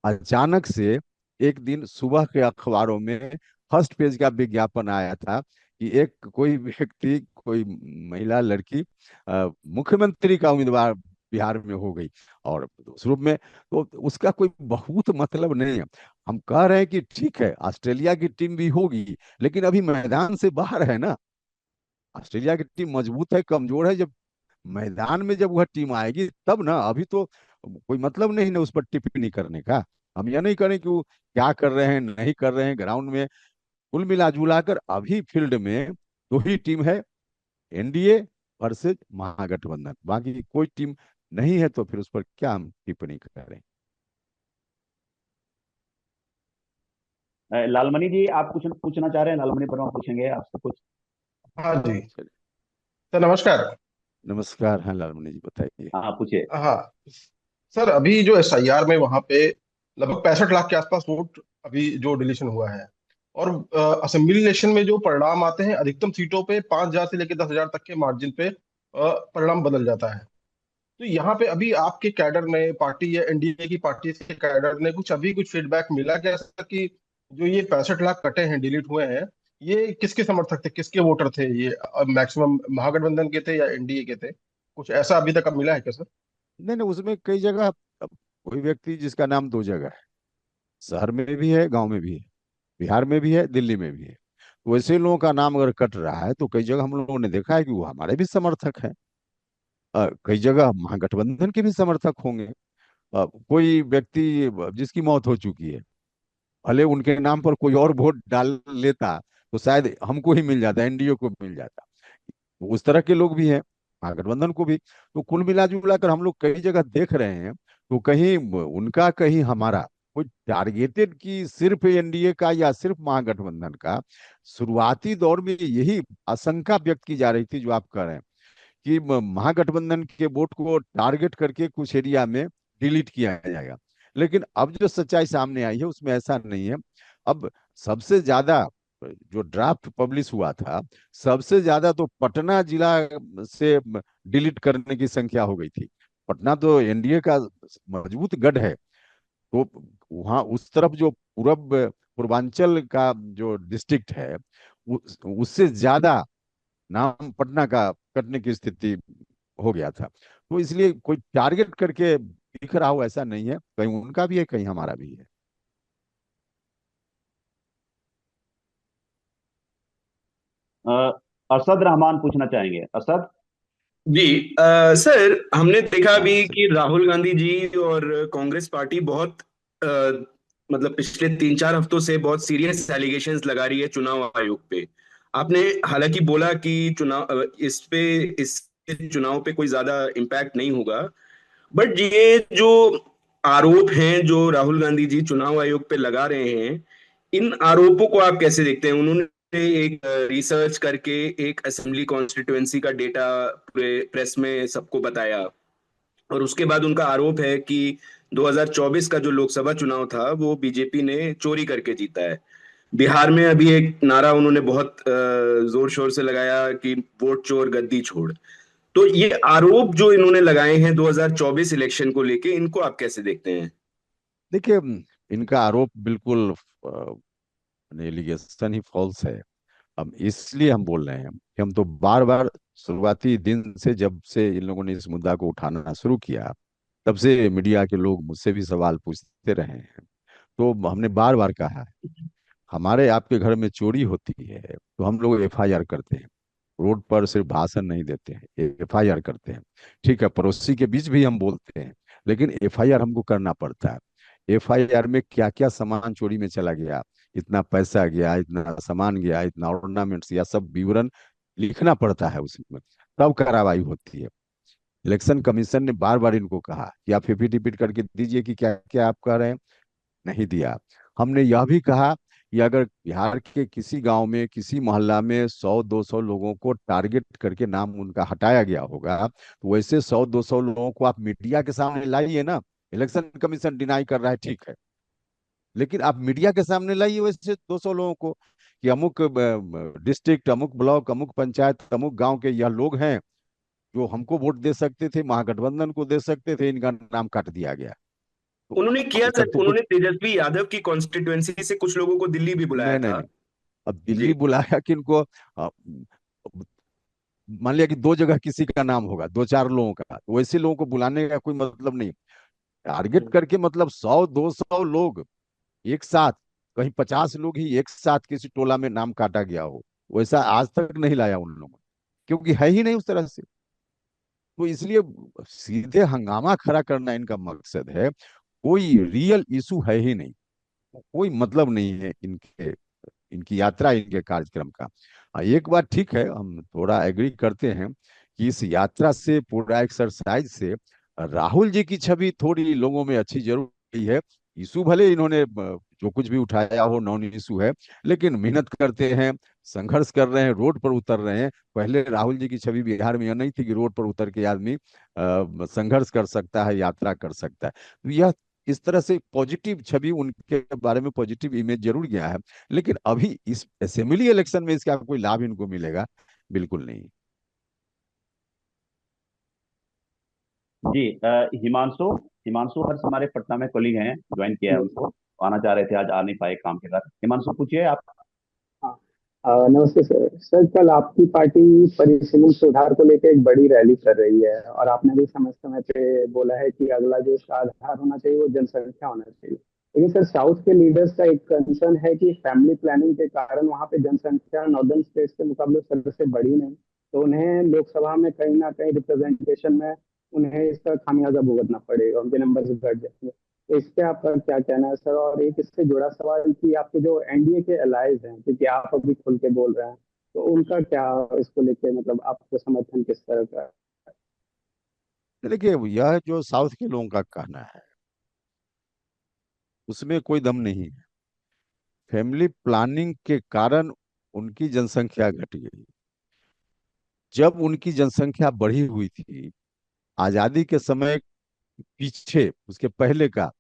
अचानक से एक दिन सुबह के अखबारों में फर्स्ट पेज का विज्ञापन आया था कि एक कोई व्यक्ति, कोई महिला लड़की मुख्यमंत्री का उम्मीदवार बिहार में हो गई। और उस रूप में तो उसका कोई बहुत मतलब नहीं है। हम कह रहे हैं कि ठीक है, ऑस्ट्रेलिया की टीम भी होगी, लेकिन अभी मैदान से बाहर है ना। ऑस्ट्रेलिया की टीम मजबूत है, कमजोर है, जब मैदान में जब वह टीम आएगी तब ना। अभी तो कोई मतलब नहीं ना उस पर टिप्पणी करने का। हम यह नहीं करें कि वो क्या कर रहे हैं, नहीं कर रहे हैं ग्राउंड में। कुल मिला जुला कर अभी फील्ड में दो ही टीम है, एनडीए वर्सेज महागठबंधन। बाकी कोई टीम नहीं है, तो फिर उस पर क्या हम टिप्पणी करें। लालमणि जी, आप कुछ पूछना चाह रहे हैं? लालमणि वर्मा पूछेंगे आपसे कुछ। हाँ जी। चलिए, सर नमस्कार। नमस्कार। हाँ लालमणि जी बताइए। हाँ, पूछिए। हाँ सर, अभी जो एसआईआर में वहां पे लगभग 65 लाख के आसपास वोट अभी जो डिलीशन हुआ है, और असेंबली इलेक्शन में जो परिणाम आते हैं अधिकतम सीटों पे 5,000 से लेकर 10,000 तक के मार्जिन पे परिणाम बदल जाता है। तो यहाँ पे अभी आपके कैडर ने, पार्टी या एनडीए की पार्टी के कैडर ने कुछ फीडबैक मिला क्या सर कि जो ये 65 लाख कटे हैं, डिलीट हुए हैं, ये किसके समर्थक थे, किसके वोटर थे? ये मैक्सिमम महागठबंधन के थे या एनडीए के थे? कुछ ऐसा अभी तक अब मिला है क्या सर? नहीं नहीं, उसमें कई जगह, अब कोई व्यक्ति जिसका नाम दो जगह है, शहर में भी है, गांव में भी है, बिहार में भी है, दिल्ली में भी है, वैसे लोगों का नाम अगर कट रहा है तो कई जगह हम लोगों ने देखा है कि वो हमारे भी समर्थक हैं। कई जगह महागठबंधन के भी समर्थक होंगे। कोई व्यक्ति जिसकी मौत हो चुकी है, भले उनके नाम पर कोई और वोट डाल लेता तो शायद हमको ही मिल जाता, एनडीए को मिल जाता। उस तरह के लोग भी हैं, महागठबंधन को भी। तो कुल मिला जुला कर हम लोग कई जगह देख रहे हैं, तो कहीं उनका कहीं हमारा, कोई टारगेटेड कि सिर्फ एनडीए का या सिर्फ महागठबंधन का। शुरुआती दौर में यही आशंका व्यक्त की जा रही थी जो आप कह रहे हैं कि महागठबंधन के वोट को टारगेट करके कुछ एरिया में डिलीट किया जाएगा। लेकिन अब जो सच्चाई सामने आई है उसमें ऐसा नहीं है। अब सबसे ज्यादा जो ड्राफ्ट पब्लिश हुआ था, सबसे ज्यादा तो पटना जिला से डिलीट करने की संख्या हो गई थी। पटना तो एनडीए का मजबूत गढ़ है। तो वहाँ उस तरफ जो पूर्वांचल का जो डिस्ट्रिक्ट है, उससे ज्यादा नाम पटना का कटने की स्थिति हो गया था। तो इसलिए कोई टारगेट करके दिख रहा हो ऐसा नहीं है, कहीं उनका भी है, कहीं हमारा भी है। असद रहमान पूछना चाहेंगे? असद। जी सर, हमने देखा अभी कि राहुल गांधी जी और कांग्रेस पार्टी बहुत अ, मतलब पिछले 3-4 हफ्तों से बहुत सीरियस एलिगेशंस लगा रही है चुनाव आयोग पे। आपने हालांकि बोला कि इस चुनाव पे कोई ज्यादा इम्पैक्ट नहीं होगा, बट ये जो आरोप हैं जो राहुल गांधी जी चुनाव आयोग पे लगा रहे हैं, इन आरोपों को आप कैसे देखते हैं? उन्होंने एक रिसर्च करके एक असेंबली कॉन्स्टिट्युएंसी का डेटा प्रेस में सबको बताया, और उसके बाद उनका आरोप है कि 2024 का जो लोकसभा चुनाव था वो बीजेपी ने चोरी करके जीता है। बिहार में अभी एक नारा उन्होंने बहुत जोर शोर से लगाया कि वोट चोर गद्दी छोड़। तो ये आरोप जो इन्होंने लगाए हैं 2024 इलेक्शन को लेके, इनको आप कैसे देखते हैं? देखिए, इनका आरोप बिल्कुल एलिगेशन ही फॉल्स है। अब इसलिए हम बोल रहे हैं कि हम तो बार बार शुरुआती दिन से, जब से इन लोगों ने इस मुद्दा को उठाना शुरू किया, तब से मीडिया के लोग मुझसे भी सवाल पूछते रहे हैं। तो हमने बार बार कहा है, हमारे आपके घर में चोरी होती है तो हम लोग एफआईआर करते हैं। रोड पर सिर्फ भाषण नहीं देते हैं, एफआईआर करते हैं। ठीक है, पड़ोसी के बीच भी हम बोलते हैं, लेकिन एफआईआर हमको करना पड़ता है। एफआईआर में क्या क्या सामान चोरी में चला गया, इतना पैसा गया, इतना सामान गया, इतना ऑर्नामेंट्स, या सब विवरण लिखना पड़ता है उसमें, तब कार्रवाई होती है। इलेक्शन कमीशन ने बार बार इनको कहा कि आप एफिडेविट करके दीजिए कि क्या क्या आप कह रहे हैं, नहीं दिया। हमने यह भी कहा कि अगर बिहार के किसी गांव में, किसी मोहल्ला में 100-200 लोगों को टारगेट करके नाम उनका हटाया गया होगा, तो वैसे 100-200 लोगों को आप मीडिया के सामने लाइए ना। इलेक्शन कमीशन डिनाई कर रहा है, ठीक है, लेकिन आप मीडिया के सामने लाइए वैसे 200 लोगों को कि अमुक डिस्ट्रिक्ट, अमुक ब्लॉक, अमुक पंचायत, अमुक गांव के यह लोग हैं जो हमको वोट दे सकते थे, महागठबंधन को दे सकते थे, इनका नाम काट दिया गया। तो उन्होंने किया इसका सर, तो कुछ, उन्होंने तेजस्वी यादव की कॉन्स्टिट्युएंसी से कुछ लोगों को दिल्ली भी बुलाया नहीं नहीं था। नहीं, अब दिल्ली जी। बुलाया कि इनको मान लिया कि दो जगह किसी का नाम होगा, 2-4 लोगों का, तो वैसे लोगों को बुलाने का कोई मतलब नहीं। टारगेट करके मतलब 100-200 लोग एक साथ, कहीं 50 लोग ही एक साथ किसी टोला में नाम काटा गया हो, वैसा आज तक नहीं लाया उन लोगों ने, क्योंकि है ही नहीं उस तरह से। तो इसलिए सीधे हंगामा खड़ा करना इनका मकसद है। कोई रियल इशू है ही नहीं, कोई मतलब नहीं है इनके, इनकी यात्रा, इनके कार्यक्रम का। एक बात ठीक है, हम थोड़ा एग्री करते हैं कि इस यात्रा से, पूरा एक्सरसाइज से राहुल जी की छवि थोड़ी लोगों में अच्छी जरूर हुई है। इशू भले इन्होंने जो कुछ भी उठाया हो नॉन इशू है, लेकिन मेहनत करते हैं, संघर्ष कर रहे हैं, रोड पर उतर रहे हैं। पहले राहुल जी की छवि बिहार में यह नहीं थी कि रोड पर उतर के आदमी संघर्ष कर सकता है, यात्रा कर सकता है। तो यह इस तरह से पॉजिटिव छवि उनके बारे में, पॉजिटिव इमेज जरूर गया है, लेकिन अभी इस असेंबली इलेक्शन में इसका कोई लाभ इनको मिलेगा? बिल्कुल नहीं। जी हिमांशु, हिमांशु हर्ष हमारे पटना में कोलीग हैं, ज्वाइन किया है उनको, आना चाह रहे थे, आज आ नहीं पाए काम के कारण। हिमांशु पूछिए आप। हाँ। नमस्ते सर। सर, कल आपकी पार्टी परिसीमन सुधार को लेकर एक बड़ी रैली कर रही है और आपने भी समय समय पे बोला है कि अगला जो इसका आधार होना चाहिए वो जनसंख्या होना चाहिए। लेकिन सर, साउथ के लीडर्स का एक कंसर्न है कि फैमिली प्लानिंग के कारण वहाँ पे जनसंख्या नॉर्दर्न स्टेट्स के मुकाबले सर से बढ़ी नहीं, तो उन्हें लोकसभा में कहीं ना कहीं रिप्रेजेंटेशन में उन्हें इसका खामियाजा भुगतना पड़ेगा, उनके नंबर घट जाएंगे। तो इस पे आपका क्या कहना है सर? और एक इससे जुड़ा सवाल कि आपके जो एनडीए के अलाइज हैं, क्योंकि आप अभी खुल के बोल रहे हैं, तो उनका क्या इसको लेके, मतलब आपको समर्थन किस तरह का है? देखिए, यह जो साउथ के लोगों का कहना है, उसमें कोई दम नहीं है। फैमिली प्लानिंग के कारण उनकी जनसंख्या घट गई। जब उनकी जनसंख्या बढ़ी हुई थी आजादी के समय, पीछे उसके पहले का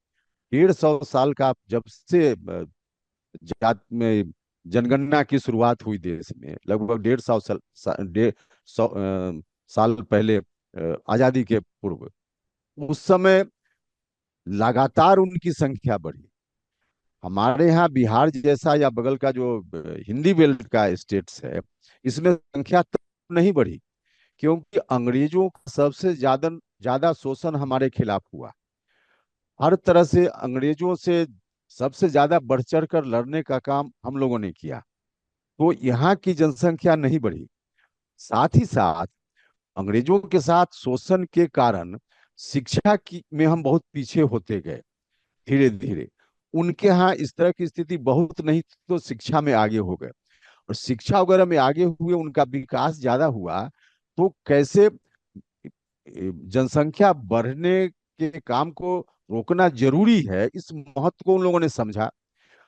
150 साल का, जब से जात में जनगणना की शुरुआत हुई देश में, लगभग 150 साल, 150 साल पहले, आजादी के पूर्व, उस समय लगातार उनकी संख्या बढ़ी। हमारे यहाँ बिहार जैसा या बगल का जो हिंदी बेल्ट का स्टेट्स है, इसमें संख्या तो नहीं बढ़ी, क्योंकि अंग्रेजों का सबसे ज्यादा ज्यादा शोषण हमारे खिलाफ हुआ। हर तरह से अंग्रेजों से सबसे ज्यादा बढ़ चढ़ कर लड़ने का काम हम लोगों ने किया, तो यहाँ की जनसंख्या नहीं बढ़ी। साथ ही साथ अंग्रेजों के साथ शोषण के कारण शिक्षा की में हम बहुत पीछे होते गए धीरे धीरे। उनके यहाँ इस तरह की स्थिति बहुत नहीं थी, तो शिक्षा में आगे हो गए, और शिक्षा वगैरह में आगे हुए, उनका विकास ज्यादा हुआ। तो कैसे जनसंख्या बढ़ने के काम को रोकना जरूरी है, इस महत्व को उन लोगों ने समझा।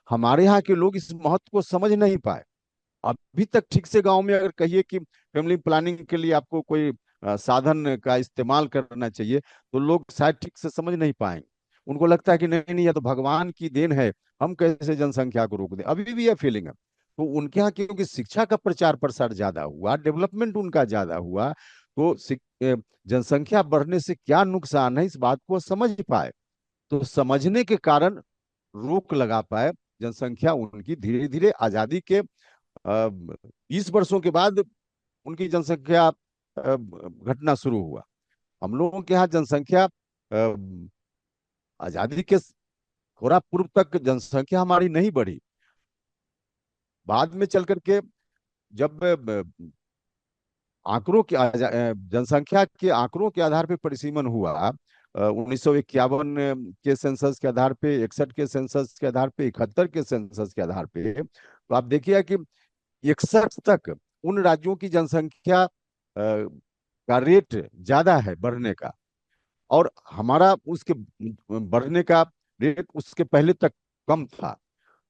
हमारे यहाँ के लोग इस महत्व को समझ नहीं पाए अभी तक ठीक से। गांव में अगर कहिए कि फैमिली प्लानिंग के लिए आपको कोई साधन का इस्तेमाल करना चाहिए, तो लोग शायद ठीक से समझ नहीं पाएंगे। उनको लगता है कि नहीं नहीं, यह तो भगवान की देन है, हम कैसे जनसंख्या को रोक दें। अभी भी यह फीलिंग है। तो उनके यहाँ क्योंकि शिक्षा का प्रचार प्रसार ज्यादा हुआ, डेवलपमेंट उनका ज्यादा हुआ, तो जनसंख्या बढ़ने से क्या नुकसान है इस बात को समझ पाए। तो समझने के कारण रोक लगा पाए। जनसंख्या उनकी धीरे धीरे आजादी के 20 वर्षों के बाद उनकी जनसंख्या घटना शुरू हुआ। हम लोगों के यहाँ जनसंख्या आजादी के थोड़ा पूर्व तक जनसंख्या हमारी नहीं बढ़ी। बाद में चल करके जब जनसंख्या के आंकड़ों के आधार पर परिसीमन हुआ, 1951 के सेंसस के आधार पे, 61 के सेंसस के आधार पे, 71 के सेंसस के आधार पे, तो आप देखिए कि 61 तक उन राज्यों की जनसंख्या का रेट ज्यादा है बढ़ने का, और हमारा उसके बढ़ने का रेट उसके पहले तक कम था।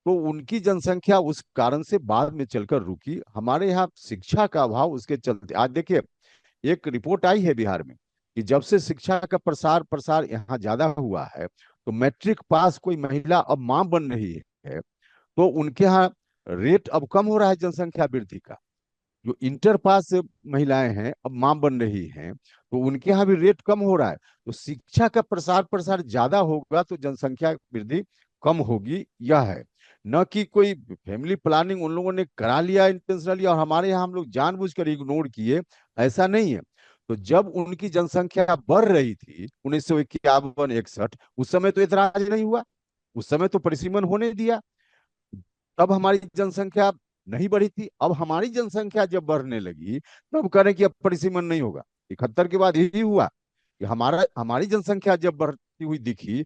तो उनकी जनसंख्या उस कारण से बाद में चलकर रुकी। हमारे यहाँ शिक्षा का अभाव उसके चलते, आज देखिए एक रिपोर्ट आई है बिहार में कि जब से शिक्षा का प्रसार प्रसार यहाँ ज्यादा हुआ है, तो मैट्रिक पास कोई महिला अब मां बन रही है, तो उनके यहाँ रेट अब कम हो रहा है जनसंख्या वृद्धि का। जो इंटर पास महिलाएं हैं अब मां बन रही हैं, तो उनके यहाँ भी रेट कम हो रहा है। तो शिक्षा का प्रसार प्रसार ज्यादा होगा तो जनसंख्या वृद्धि कम होगी, यह है। न कि कोई फैमिली प्लानिंग उन लोगों ने करा लिया इंटेंशनली और हमारे यहाँ हम लोग जानबूझकर इग्नोर किए, ऐसा नहीं है। तो जब उनकी जनसंख्या बढ़ रही थी 1951 61, उस समय तो एतराज नहीं हुआ, उस समय तो परिसीमन होने दिया। तब हमारी जनसंख्या नहीं बढ़ी थी। अब हमारी जनसंख्या जब बढ़ने लगी तब करें कि अब परिसीमन नहीं होगा। 71 के बाद यही हुआ कि हमारी जनसंख्या जब बढ़ती हुई दिखी,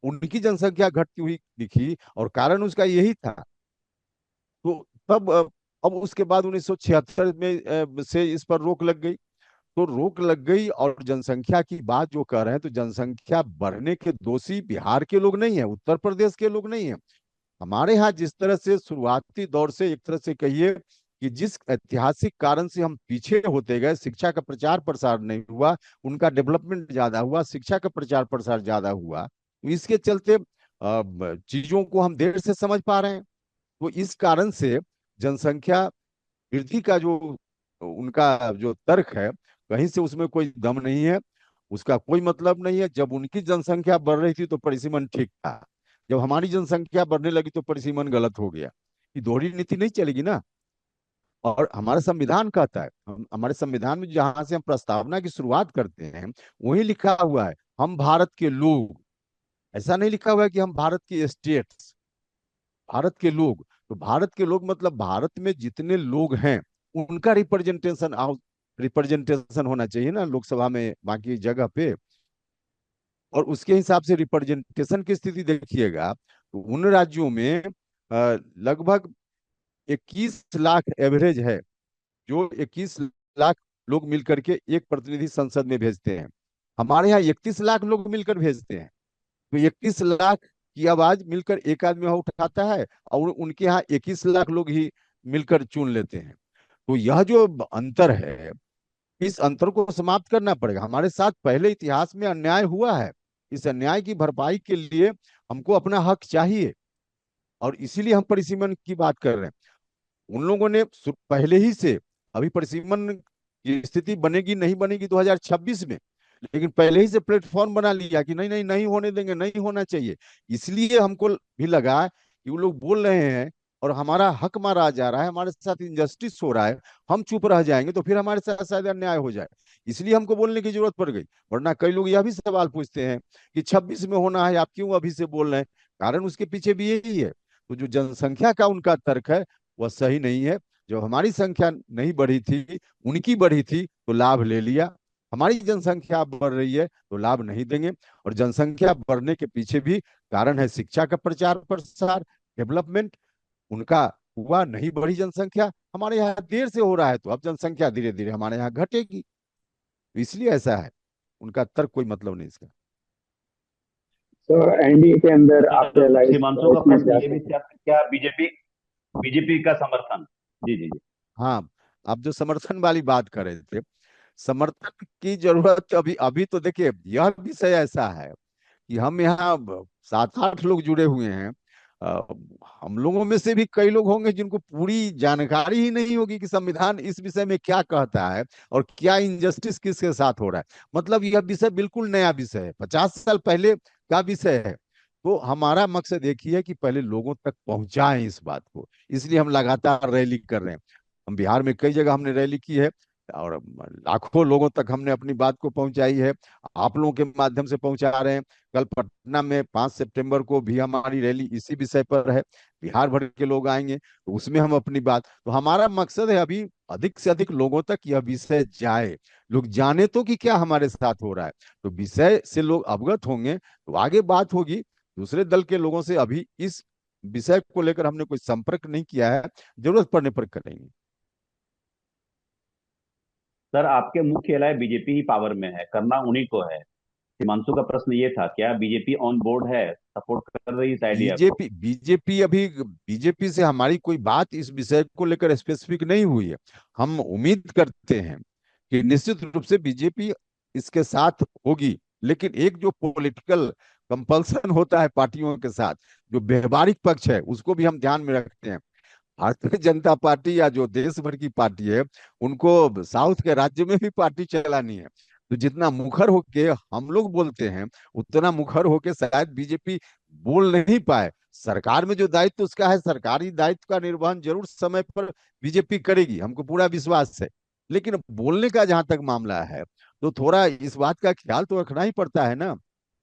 उनकी जनसंख्या घटती हुई दिखी, और कारण उसका यही था। तो तब अब उसके बाद 1976 में से इस पर रोक लग गई। तो रोक लग गई, और जनसंख्या की बात जो कर रहे हैं, तो जनसंख्या बढ़ने के दोषी बिहार के लोग नहीं है, उत्तर प्रदेश के लोग नहीं है। हमारे यहाँ जिस तरह से शुरुआती दौर से एक तरह से कहिए कि जिस ऐतिहासिक कारण से हम पीछे होते गए, शिक्षा का प्रचार प्रसार नहीं हुआ, उनका डेवलपमेंट ज्यादा हुआ, शिक्षा का प्रचार प्रसार ज्यादा हुआ, तो इसके चलते चीजों को हम देर से समझ पा रहे हैं। तो इस कारण से जनसंख्या वृद्धि का जो उनका जो तर्क है, कहीं से उसमें कोई दम नहीं है, उसका कोई मतलब नहीं है। जब उनकी जनसंख्या बढ़ रही थी तो परिसीमन ठीक था, जब हमारी जनसंख्या बढ़ने लगी तो परिसीमन गलत हो गया। ये दोहरी नीति नहीं चलेगी ना। और हमारा संविधान कहता है, हमारे संविधान में जहां से हम प्रस्तावना की शुरुआत करते हैं वही लिखा हुआ है हम भारत के लोग। ऐसा नहीं लिखा हुआ है कि हम भारत की स्टेट्स, भारत के लोग। तो भारत के लोग मतलब भारत में जितने लोग हैं उनका रिप्रेजेंटेशन होना चाहिए ना लोकसभा में, बाकी जगह पे। और उसके हिसाब से रिप्रेजेंटेशन की स्थिति देखिएगा तो उन राज्यों में लगभग 21 लाख एवरेज है, जो 21 लाख लोग मिलकर के एक प्रतिनिधि संसद में भेजते हैं। हमारे यहाँ 31 लाख लोग मिलकर भेजते हैं। तो 31 लाख की आवाज मिलकर एक आदमी वहां उठाता है, और उनके यहाँ 21 लाख लोग ही मिलकर चुन लेते हैं। तो यह जो अंतर है, इस अंतर को समाप्त करना पड़ेगा। हमारे साथ पहले इतिहास में अन्याय हुआ है, इस अन्याय की भरपाई के लिए हमको अपना हक चाहिए, और इसीलिए हम परिसीमन की बात कर रहे हैं। उन लोगों ने पहले ही से, अभी परिसीमन की स्थिति बनेगी नहीं बनेगी 2026 में, लेकिन पहले ही से प्लेटफॉर्म बना लिया कि नहीं नहीं नहीं होने देंगे, नहीं होना चाहिए। इसलिए हमको भी लगा कि वो लोग बोल रहे हैं और हमारा हक मारा जा रहा है, हमारे साथ इनजस्टिस हो रहा है, हम चुप रह जाएंगे तो फिर हमारे साथ शायद अन्याय हो जाए, इसलिए हमको बोलने की जरूरत पड़ गई। वरना कई लोग यह भी सवाल पूछते हैं कि 26 में होना है, आप क्यों अभी से बोल रहे हैं? कारण उसके पीछे भी यही है। तो जो जनसंख्या का उनका तर्क है वह सही नहीं है। जब हमारी संख्या नहीं बढ़ी थी, उनकी बढ़ी थी तो लाभ ले लिया। हमारी जनसंख्या बढ़ रही है तो लाभ नहीं देंगे। और जनसंख्या बढ़ने के पीछे भी कारण है शिक्षा का प्रचार प्रसार, डेवलपमेंट। उनका हुआ नहीं, बढ़ी जनसंख्या, हमारे यहाँ देर से हो रहा है तो अब जनसंख्या धीरे धीरे हमारे यहाँ घटेगी। तो इसलिए ऐसा है, उनका तर्क कोई मतलब नहीं इसका। तो एनडीए के अंदर आप सर रियलाइज हिमांशु का इसमें प्रश्न जा ये भी सकते था, क्या बीजेपी बीजेपी का समर्थन? जी जी जी। हाँ, आप जो समर्थन वाली बात कर रहे थे, समर्थन की जरूरत अभी अभी तो देखिए, यह विषय ऐसा है कि हम यहाँ 7-8 लोग जुड़े हुए हैं। अ, हम लोगों में से भी कई लोग होंगे जिनको पूरी जानकारी ही नहीं होगी कि संविधान इस विषय में क्या कहता है और क्या इंजस्टिस किसके साथ हो रहा है। मतलब यह विषय बिल्कुल नया विषय है, 50 साल पहले का विषय है। तो हमारा मकसद एक ही है कि पहले लोगों तक पहुंचाएं इस बात को, इसलिए हम लगातार रैली कर रहे हैं। हम बिहार में कई जगह हमने रैली की है और लाखों लोगों तक हमने अपनी बात को पहुंचाई है। आप लोगों के माध्यम से पहुंचा रहे हैं। कल पटना में 5 सितंबर को भी हमारी रैली इसी विषय पर है, बिहार भर के लोग आएंगे तो उसमें हम अपनी बात, तो हमारा मकसद है अभी अधिक से अधिक लोगों तक यह विषय जाए, लोग जाने तो कि क्या हमारे साथ हो रहा है। तो विषय से लोग अवगत होंगे तो आगे बात होगी। दूसरे दल के लोगों से अभी इस विषय को लेकर हमने कोई संपर्क नहीं किया है, जरूरत पड़ने पर करेंगे। सर आपके मुख्य एलाय बीजेपी ही पावर में है, करना उन्हीं को है। हिमांशु का प्रश्न ये था, क्या बीजेपी ऑन बोर्ड है, सपोर्ट कर रही है इस आइडिया को? बीजेपी से हमारी कोई बात इस विषय को लेकर स्पेसिफिक नहीं हुई है। हम उम्मीद करते हैं कि निश्चित रूप से बीजेपी इसके साथ होगी, लेकिन एक जो पॉलिटिकल कंपल्सन होता है पार्टियों के साथ, जो व्यवहारिक पक्ष है, उसको भी हम ध्यान में रखते हैं। भारतीय जनता पार्टी या जो देश भर की पार्टी है, उनको साउथ के राज्य में भी पार्टी चलानी है। तो जितना मुखर होके हम लोग बोलते हैं, उतना मुखर होके शायद बीजेपी बोल नहीं पाए। सरकार में जो दायित्व उसका है, सरकारी दायित्व का निर्वहन जरूर समय पर बीजेपी करेगी, हमको पूरा विश्वास है। लेकिन बोलने का जहां तक मामला है, तो थोड़ा इस बात का ख्याल तो रखना ही पड़ता है ना।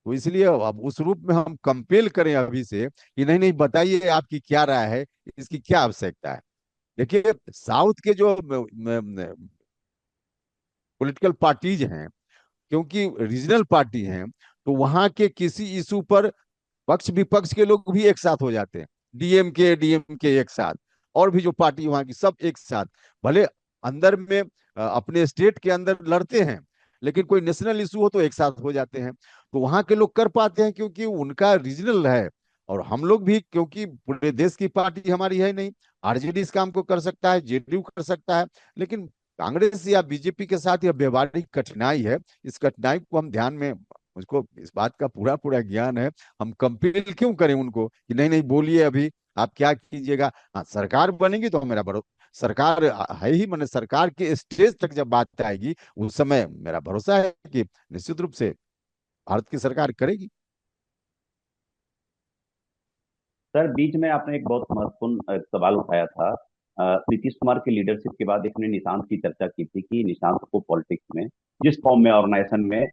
तो इसलिए अब उस रूप में हम कंपेल करें अभी से कि नहीं नहीं, बताइए आपकी क्या राय है, इसकी क्या आवश्यकता है। देखिए, साउथ के जो पॉलिटिकल पार्टीज हैं, क्योंकि रीजनल पार्टी हैं, तो वहां के किसी इशू पर पक्ष विपक्ष के लोग भी एक साथ हो जाते हैं। डीएमके एक साथ, और भी जो पार्टी वहां की सब एक साथ, भले अंदर में अपने स्टेट के अंदर लड़ते हैं, लेकिन कोई नेशनल इशू हो तो एक साथ हो जाते हैं। तो वहां के लोग कर पाते हैं क्योंकि उनका रीजनल है। और हम लोग भी, क्योंकि पूरे देश की पार्टी हमारी है नहीं, आरजेडी इस काम को कर सकता है, जेडीयू कर सकता है, लेकिन कांग्रेस या बीजेपी के साथ यह व्यवहारिक कठिनाई है। इस कठिनाई को हम ध्यान में, मुझको इस बात का पूरा पूरा ज्ञान है। हम कंपेल क्यों करें उनको कि नहीं नहीं बोलिए अभी आप क्या कीजिएगा। हाँ, सरकार बनेगी तो मेरा भरोसा, सरकार है ही, मैंने सरकार के स्टेज तक जब बात आएगी उस समय मेरा भरोसा है कि निश्चित रूप से भारत की सरकार करेगी। सर बीच में आपने एक बहुत महत्वपूर्ण सवाल उठाया था। नीतीश कुमार की लीडरशिप के बाद एक ने निशांत की चर्चा की थी कि निशांत को पॉलिटिक्स में जिस फॉर्म में ऑर्गेनाइजेशन में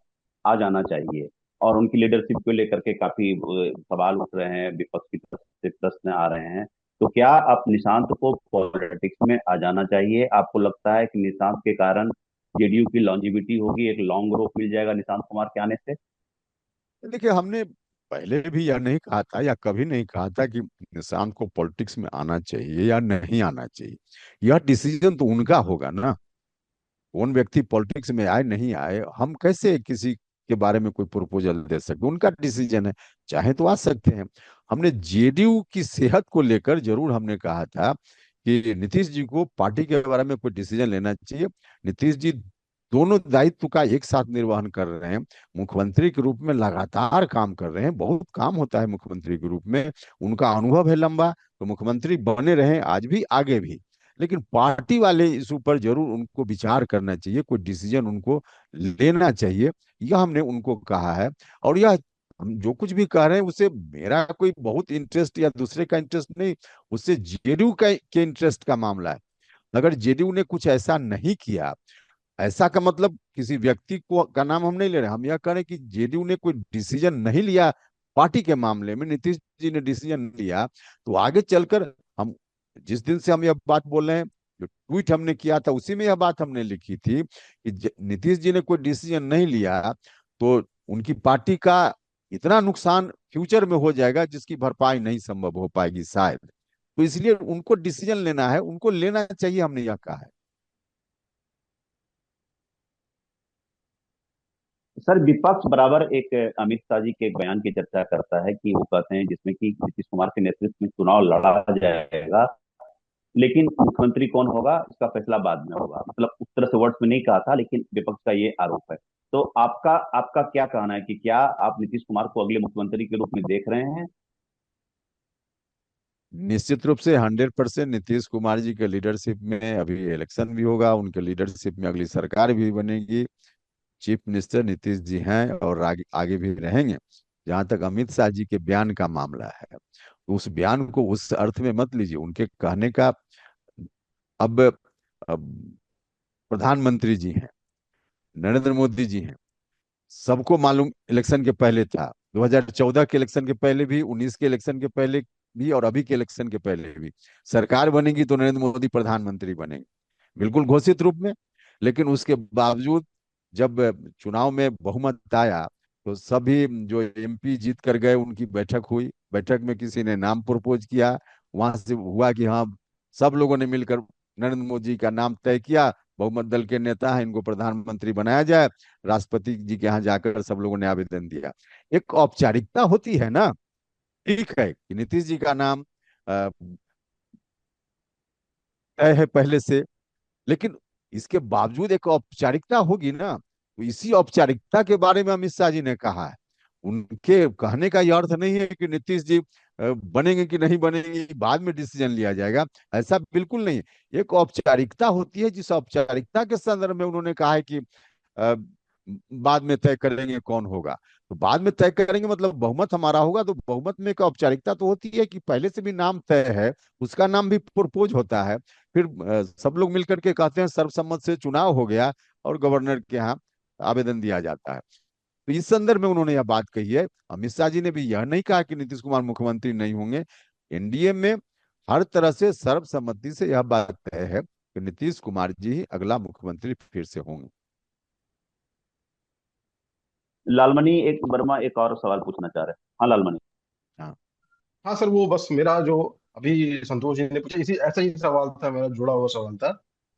आ जाना चाहिए, और उनकी लीडरशिप को लेकर के काफी सवाल उठ रहे हैं, विपक्ष की तरफ से प्रश्न आ रहे हैं। तो क्या आप निशांत को पॉलिटिक्स में आ जाना चाहिए? आपको लगता है कि निशांत के कारण जेडीयू की लॉन्जिविटी होगी, एक लॉन्ग रोप मिल जाएगा निशांत कुमार के आने से? देखिए, हमने पहले भी यह नहीं कहा था या कभी नहीं कहा था कि निशांत को पॉलिटिक्स में आना चाहिए या नहीं आना चाहिए। यह डिसीजन तो उनका होगा ना, कौन व्यक्ति पॉलिटिक्स में आए नहीं आए, हम कैसे किसी के बारे में कोई प्रपोजल दे सकते, उनका डिसीजन है। चाहे तो आ सकते हैं। हमने जेडीयू की सेहत को लेकर जरूर हमने कहा था कि नीतीश जी को पार्टी के बारे में कोई डिसीजन लेना चाहिए। नीतीश जी दोनों दायित्व का एक साथ निर्वहन कर रहे हैं। मुख्यमंत्री के रूप में लगातार काम कर रहे हैं, बहुत काम होता है मुख्यमंत्री के रूप में, उनका अनुभव है लंबा, तो मुख्यमंत्री बने रहे आज भी आगे भी। लेकिन पार्टी वाले इशू पर जरूर उनको विचार करना चाहिए, कोई डिसीजन उनको लेना चाहिए, यह हमने उनको कहा है। और यह हम जो कुछ भी कह रहे हैं उससे मेरा कोई बहुत इंटरेस्ट या दूसरे का इंटरेस्ट नहीं, उससे जेडीयू का के इंटरेस्ट का मामला है। अगर जेडीयू ने कुछ ऐसा नहीं किया, ऐसा का मतलब किसी व्यक्ति को का नाम हम नहीं ले रहे, हम यह कह रहे हैं कि जेडीयू ने कोई डिसीजन नहीं लिया पार्टी के मामले में, नीतीश जी ने डिसीजन लिया, तो आगे चलकर हम जिस दिन से हम यह बात बोल रहे हैं जो ट्वीट हमने किया था उसी में यह बात हमने लिखी थी कि नीतीश जी ने कोई डिसीजन नहीं लिया तो उनकी पार्टी का इतना नुकसान फ्यूचर में हो जाएगा जिसकी भरपाई नहीं संभव हो पाएगी शायद। तो इसलिए उनको डिसीजन लेना है, उनको लेना चाहिए, हमने यह कहा है। सर विपक्ष बराबर एक अमित शाह जी के एक बयान की चर्चा करता है कि वो कहते हैं जिसमें कि नीतीश कुमार के नेतृत्व में चुनाव लड़ा जाएगा, लेकिन मुख्यमंत्री कौन होगा इसका फैसला बाद में होगा। मतलब उस तरह से वर्ड्स में नहीं कहा था, लेकिन विपक्ष का ये आरोप है। तो आपका आपका क्या कहना है कि क्या आप नीतीश कुमार को अगले मुख्यमंत्री के रूप में देख रहे हैं? निश्चित रूप से 100% नीतीश कुमार जी के लीडरशिप में अभी इलेक्शन भी होगा, उनके लीडरशिप में अगली सरकार भी बनेगी। चीफ मिनिस्टर नीतीश जी हैं और आगे आगे भी रहेंगे। जहां तक अमित शाह जी के बयान का मामला है, तो उस बयान को उस अर्थ में मत लीजिए। उनके कहने का अब प्रधानमंत्री जी हैं, नरेंद्र मोदी जी हैं, सबको मालूम इलेक्शन के पहले था, 2014 के इलेक्शन के पहले भी, 19 के इलेक्शन के पहले भी और अभी के इलेक्शन के पहले भी, सरकार बनेगी तो नरेंद्र मोदी प्रधानमंत्री बनेंगे, बिल्कुल घोषित रूप में। लेकिन उसके बावजूद जब चुनाव में बहुमत आया तो सभी जो एमपी जीत कर गए उनकी बैठक हुई, बैठक में किसी ने नाम प्रपोज किया, वहां से हुआ कि हाँ, सब लोगों ने मिलकर नरेंद्र मोदी का नाम तय किया, बहुमत दल के नेता है, इनको प्रधानमंत्री बनाया जाए। राष्ट्रपति जी के यहाँ जाकर सब लोगों ने आवेदन दिया। एक औपचारिकता होती है ना, ठीक है कि नीतीश जी का नाम तय है पहले से, लेकिन इसके बावजूद एक औपचारिकता होगी ना, तो इसी औपचारिकता के बारे में अमित शाह जी ने कहा है। उनके कहने का यह अर्थ नहीं है कि नीतीश जी बनेंगे कि नहीं बनेंगे बाद में डिसीजन लिया जाएगा, ऐसा बिल्कुल नहीं है। एक औपचारिकता होती है, जिस औपचारिकता के संदर्भ में उन्होंने कहा है कि अ, बाद में तय करेंगे कौन होगा। तो बाद में तय करेंगे मतलब बहुमत हमारा होगा, तो बहुमत में एक औपचारिकता तो होती है कि पहले से भी नाम तय है, उसका नाम भी प्रपोज होता है, फिर सब लोग मिलकर के कहते हैं सर्वसम्मत से चुनाव हो गया और गवर्नर के यहाँ आवेदन दिया जाता है। तो इस संदर्भ में उन्होंने यह बात कही है। अमित शाह जी ने भी यह नहीं कहा कि नीतीश कुमार मुख्यमंत्री नहीं होंगे। एनडीए में हर तरह से सर्वसम्मति से यह बात तय है कि नीतीश कुमार जी ही अगला मुख्यमंत्री फिर से होंगे। लालमणि एक वर्मा एक और सवाल पूछना चाह रहे हैं। हाँ लालमणि। हाँ, हाँ सर, वो बस मेरा जो अभी संतोष जी ने पूछा, इसी ऐसा ही सवाल था, मेरा जुड़ा हुआ सवाल था।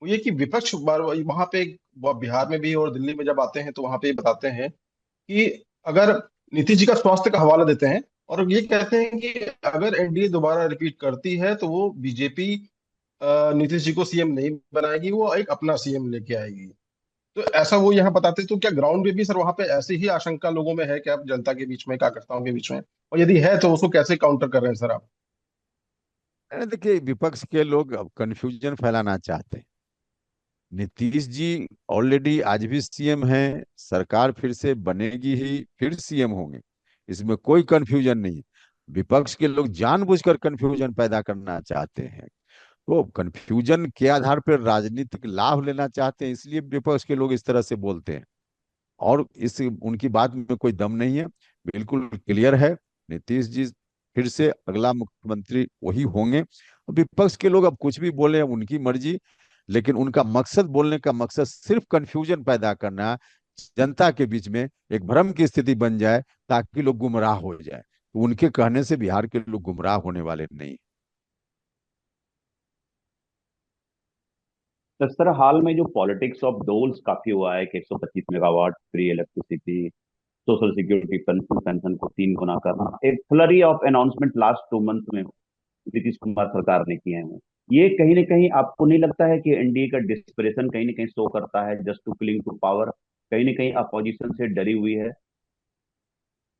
वो ये कि विपक्ष बार वहां पे, बिहार में भी और दिल्ली में जब आते हैं तो वहां पे बताते हैं कि अगर नीतीश जी का स्वास्थ्य का हवाला देते हैं और ये कहते हैं कि अगर एनडीए दोबारा रिपीट करती है तो वो बीजेपी नीतीश जी को सीएम नहीं बनाएगी, वो एक अपना सीएम लेके आएगी। तो ऐसा वो यहाँ बताते, तो क्या ग्राउंड पे भी सर वहां पे ऐसी ही आशंका लोगों में है क्या, जनता के बीच में, कार्यकर्ताओं के बीच में? और यदि है तो उसको कैसे काउंटर कर रहे हैं सर आप? अरे देखिए, विपक्ष के लोग अब कंफ्यूजन फैलाना चाहते हैं। नीतीश जी ऑलरेडी आज भी सीएम हैं, सरकार फिर से बनेगी ही, फिर सीएम होंगे, इसमें कोई कंफ्यूजन नहीं है। विपक्ष के लोग जानबूझकर कंफ्यूजन पैदा करना चाहते हैं, वो कंफ्यूजन के आधार पर राजनीतिक लाभ लेना चाहते हैं, इसलिए विपक्ष के लोग इस तरह से बोलते हैं। और इस उनकी बात में कोई दम नहीं है, बिल्कुल क्लियर है। नीतीश जी फिर से अगला मुख्यमंत्री वही होंगे। विपक्ष के लोग अब कुछ भी बोले, उनकी मर्जी, लेकिन उनका मकसद, बोलने का मकसद सिर्फ कंफ्यूजन पैदा करना है, जनता के बीच में एक भ्रम की स्थिति बन जाए ताकि लोग गुमराह हो जाए। तो उनके कहने से बिहार के लोग गुमराह होने वाले नहीं। तो सर हाल में जो पॉलिटिक्स ऑफ डोल्स काफी हुआ है कि 125 megawatt free electricity, social security pension pension को 3 गुना करना, एक flurry of announcement last 2 month में नीतीश कुमार सरकार ने किए हैं। ये कहीं ना कहीं आपको नहीं लगता है कि एनडीए का डिस्परेशन कहीं ना कहीं शो करता है, just to cling to power, कहीं ना कहीं अपोजिशन से डरी हुई है?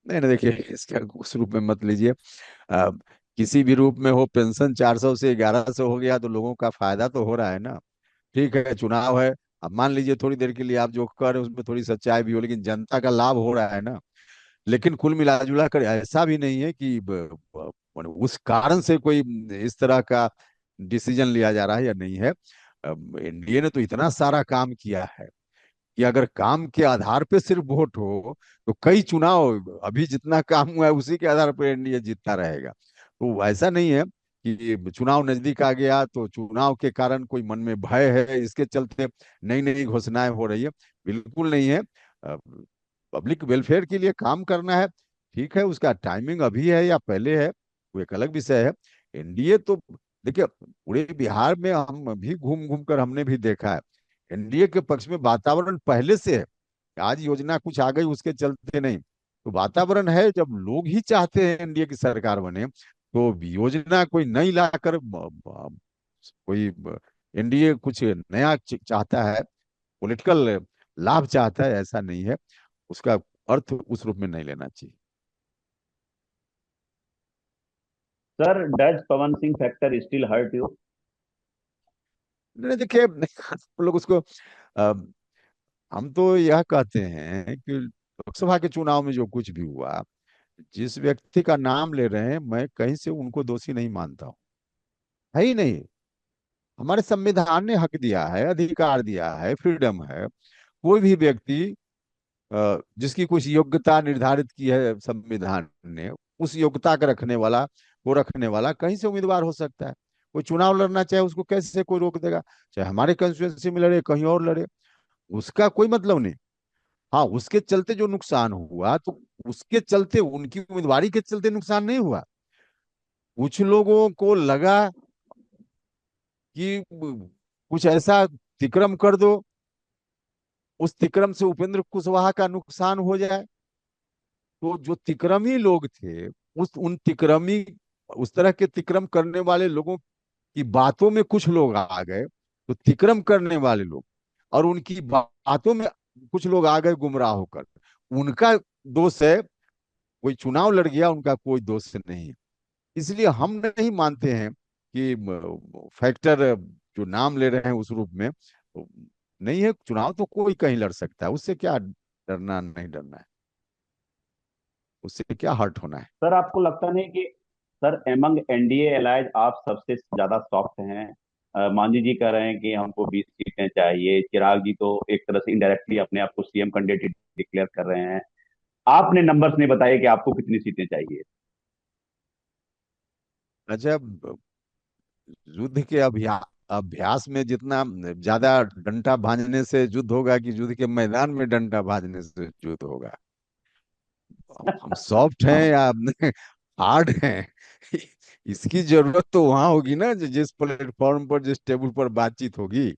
नहीं नहीं, देखिए, इसका उस रूप में मत लीजिए। आ, किसी भी रूप में हो, पेंशन 400 से 1100 हो गया तो लोगों का फायदा तो हो रहा है ना। ठीक है, चुनाव है, अब मान लीजिए थोड़ी देर के लिए आप जो कर रहे हैं उसमें थोड़ी सच्चाई भी हो, लेकिन जनता का लाभ हो रहा है ना। लेकिन कुल मिला जुला कर ऐसा भी नहीं है कि उस कारण से कोई इस तरह का डिसीजन लिया जा रहा है या नहीं है। एनडीए ने तो इतना सारा काम किया है कि अगर काम के आधार पे सिर्फ वोट हो तो कई चुनाव, अभी जितना काम हुआ है उसी के आधार पर एनडीए जीतता रहेगा। तो ऐसा नहीं है। कि चुनाव नजदीक आ गया तो चुनाव के कारण कोई मन में भय है, इसके चलते नई नई घोषणाएं हो रही है। बिल्कुल नहीं है। पब्लिक वेलफेयर के लिए काम करना है, ठीक है, उसका टाइमिंग अभी है या पहले है वो एक अलग विषय है। एनडीए तो देखिए, पूरे बिहार में हम भी घूम घूम कर हमने भी देखा है, एनडीए के पक्ष में वातावरण पहले से है। आज योजना कुछ आ गई उसके चलते नहीं, तो वातावरण है। जब लोग ही चाहते हैं एनडीए की सरकार बने, तो योजना कोई नई लाकर कोई एनडीए कुछ नया चाहता है, पॉलिटिकल लाभ चाहता है, ऐसा नहीं है। उसका अर्थ उस रूप में नहीं लेना चाहिए। Sir, does Pawan Singh factor still hurt you? नहीं देखिए, हम लोग उसको हम तो यह कहते हैं कि लोकसभा के चुनाव में जो कुछ भी हुआ, जिस व्यक्ति का नाम ले रहे हैं, मैं कहीं से उनको दोषी नहीं मानता हूँ, है ही नहीं। हमारे संविधान ने हक दिया है, अधिकार दिया है, फ्रीडम है। कोई भी व्यक्ति जिसकी कुछ योग्यता निर्धारित की है संविधान ने, उस योग्यता का रखने वाला कहीं से उम्मीदवार हो सकता है। कोई चुनाव लड़ना चाहे उसको कैसे कोई रोक देगा? चाहे हमारे कंस्टिट्यूंसी में लड़े, कहीं और लड़े, उसका कोई मतलब नहीं। हाँ, उसके चलते जो नुकसान हुआ, तो उसके चलते, उनकी उम्मीदवारी के चलते नुकसान नहीं हुआ। कुछ लोगों को लगा कि कुछ ऐसा तिक्रम कर दो, उस तिक्रम से उपेंद्र कुशवाहा का नुकसान हो जाए। तो जो तिक्रमी लोग थे, उस तरह के तिक्रम करने वाले लोगों की बातों में कुछ लोग आ गए, तो तिक्रम करने वाले लोग, और उनकी बातों में कुछ लोग आ गए गुमराह होकर, उनका दोष है। कोई चुनाव लड़ गया, उनका कोई दोष नहीं है। इसलिए हम नहीं मानते हैं कि फैक्टर जो नाम ले रहे हैं उस रूप में नहीं है। चुनाव तो कोई कहीं लड़ सकता है, उससे क्या डरना, नहीं डरना है, उससे क्या हर्ट होना है। सर, आपको लगता नहीं कि सर एमंग एनडीए एलायज आप सबसे ज्यादा सॉफ्ट हैं? मांझी जी कह रहे हैं कि हमको 20 सीटें चाहिए, चिराग जी तो एक तरह से इनडायरेक्टली अपने आप को सीएम कैंडिडेट डिक्लेयर कर रहे हैं। आपने नंबर्स नहीं बताए कि आपको कितनी सीटें चाहिए। अच्छा, युद्ध के अभ्यास में जितना ज्यादा डंडा भाजने से युद्ध होगा, कि युद्ध के मैदान में डंडा भाजने से युद्ध होगा? हम सॉफ्ट हैं या हार्ड हैं? इसकी जरूरत तो वहां होगी ना, जिस प्लेटफॉर्म पर, जिस टेबल पर बातचीत होगी।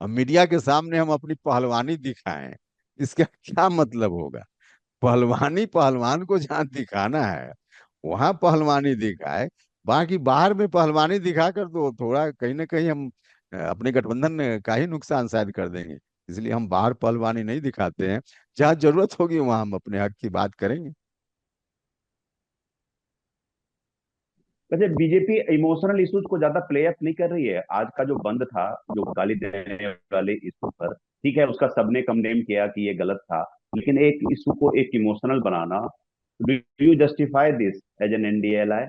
अब मीडिया के सामने हम अपनी पहलवानी दिखाएं, इसका क्या मतलब होगा? पहलवानी, पहलवान को जहाँ दिखाना है वहां पहलवानी दिखाए। बाकी बाहर में पहलवानी दिखाकर तो थोड़ा कहीं ना कहीं हम अपने गठबंधन का ही नुकसान शायद कर देंगे। इसलिए हम बाहर पहलवानी नहीं दिखाते हैं। जहाँ जरूरत होगी वहां हम अपने हक की बात करेंगे। वैसे बीजेपी इमोशनल इश्यूज को ज्यादा प्ले अप नहीं कर रही है। आज का जो बंद था, जो गाली देने वाले इशू पर, ठीक है, उसका सबने कंडेम किया कि ये गलत था, लेकिन एक इशू को एक इमोशनल बनाना, do you justify this as an NDLI?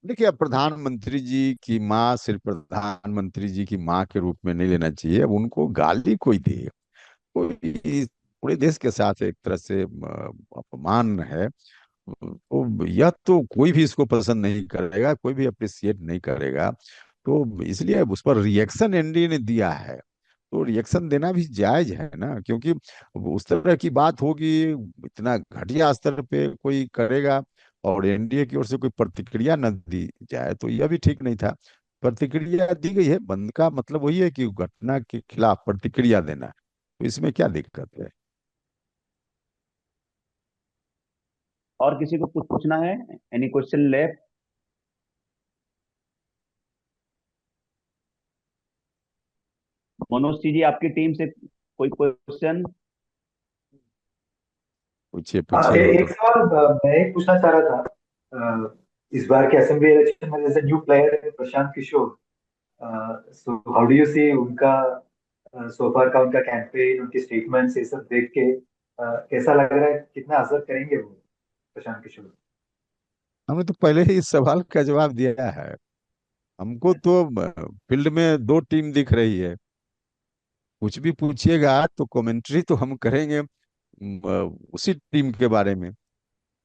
देखिए, अब प्रधानमंत्री जी की माँ सिर्फ प्रधानमंत्री जी की माँ के रूप में नहीं लेना चाहिए। अब उनको गाली कोई दे, कोई पूरे देश के साथ एक तरह से अपमान है, तो यह तो कोई भी इसको पसंद नहीं करेगा, कोई भी अप्रिसिएट नहीं करेगा। तो इसलिए उस पर रिएक्शन एनडीए ने दिया है, तो रिएक्शन देना भी जायज है ना, क्योंकि उस तरह की बात होगी, इतना घटिया स्तर पे कोई करेगा और एनडीए की ओर से कोई प्रतिक्रिया न दी जाए, तो यह भी ठीक नहीं था। प्रतिक्रिया दी गई है, बंद का मतलब वही है कि घटना के खिलाफ प्रतिक्रिया देना, तो इसमें क्या दिक्कत है? और किसी को कुछ पूछना है? Any question left? Manoj ji, आपकी टीम से कोई क्वेश्चन? पूछिए हाँ, पूछिए। एक सवाल मैं एक पूछना चाह रहा था। इस बार के असेंबली इलेक्शन में जैसे न्यू प्लेयर है Prashant Kishor, so how do you see उनका सो फार का उनका कैंपेन, उनके स्टेटमेंट्स, ये सब देख के कैसा लग रहा है, कितना असर करेंगे वो प्रशांत किशोर? हमने तो पहले ही इस सवाल का जवाब दिया है। हमको तो फील्ड में दो टीम दिख रही है। कुछ भी पूछिएगा तो कमेंट्री तो हम करेंगे उसी टीम के बारे में।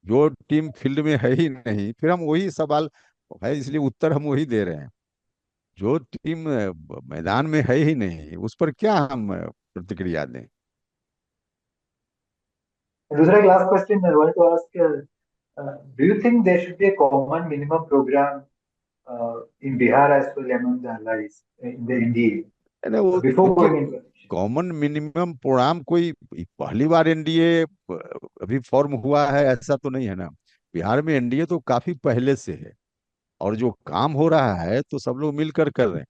जो टीम फील्ड में है ही नहीं, फिर हम वही सवाल है, इसलिए उत्तर हम वही दे रहे हैं। जो टीम मैदान में है ही नहीं, उस पर क्या हम प्रतिक्रिया दें। दूसरा last question I want to ask, do you think there should be a common minimum program in Bihar as well among the allies in the NDA ना वो before देखिए, going into election? Common minimum programme कोई पहली बार NDA अभी form हुआ है ऐसा तो नहीं है ना। बिहार में एनडीए तो काफी पहले से है, और जो काम हो रहा है तो सब लोग मिलकर कर रहे हैं।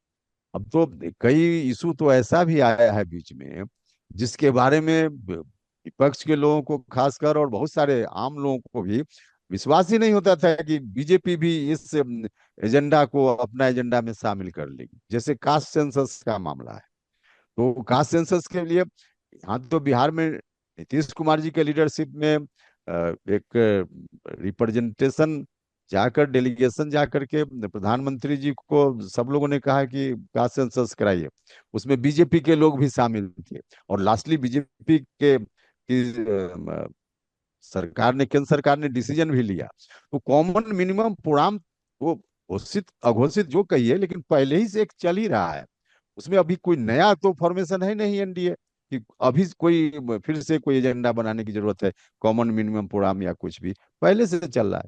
अब तो कई इशू तो ऐसा भी आया है बीच में, जिसके बारे में विपक्ष के लोगों को खासकर और बहुत सारे आम लोगों को भी विश्वास ही नहीं होता था कि बीजेपी भी इस एजेंडा को अपना एजेंडा में शामिल कर लेगी। जैसे कास्ट सेंसस का मामला है, तो कास्ट सेंसस के लिए यहाँ तो बिहार में नीतीश कुमार जी के लीडरशिप में एक रिप्रेजेंटेशन जाकर, डेलीगेशन जाकर के प्रधानमंत्री जी को सब लोगों ने कहा कि कास्ट सेंसस कराइए। उसमें बीजेपी के लोग भी शामिल थे, और लास्टली बीजेपी के सरकार ने, केंद्र सरकार ने डिसीजन भी लिया। तो कॉमन मिनिमम प्रोग्राम वो घोषित अघोषित जो कहिए, लेकिन पहले ही से एक चल ही रहा है। उसमें अभी कोई नया तो फॉर्मेशन है नहीं एनडीए कि अभी कोई फिर से कोई एजेंडा बनाने की जरूरत है, कॉमन मिनिमम प्रोग्राम या कुछ भी पहले से चल रहा है।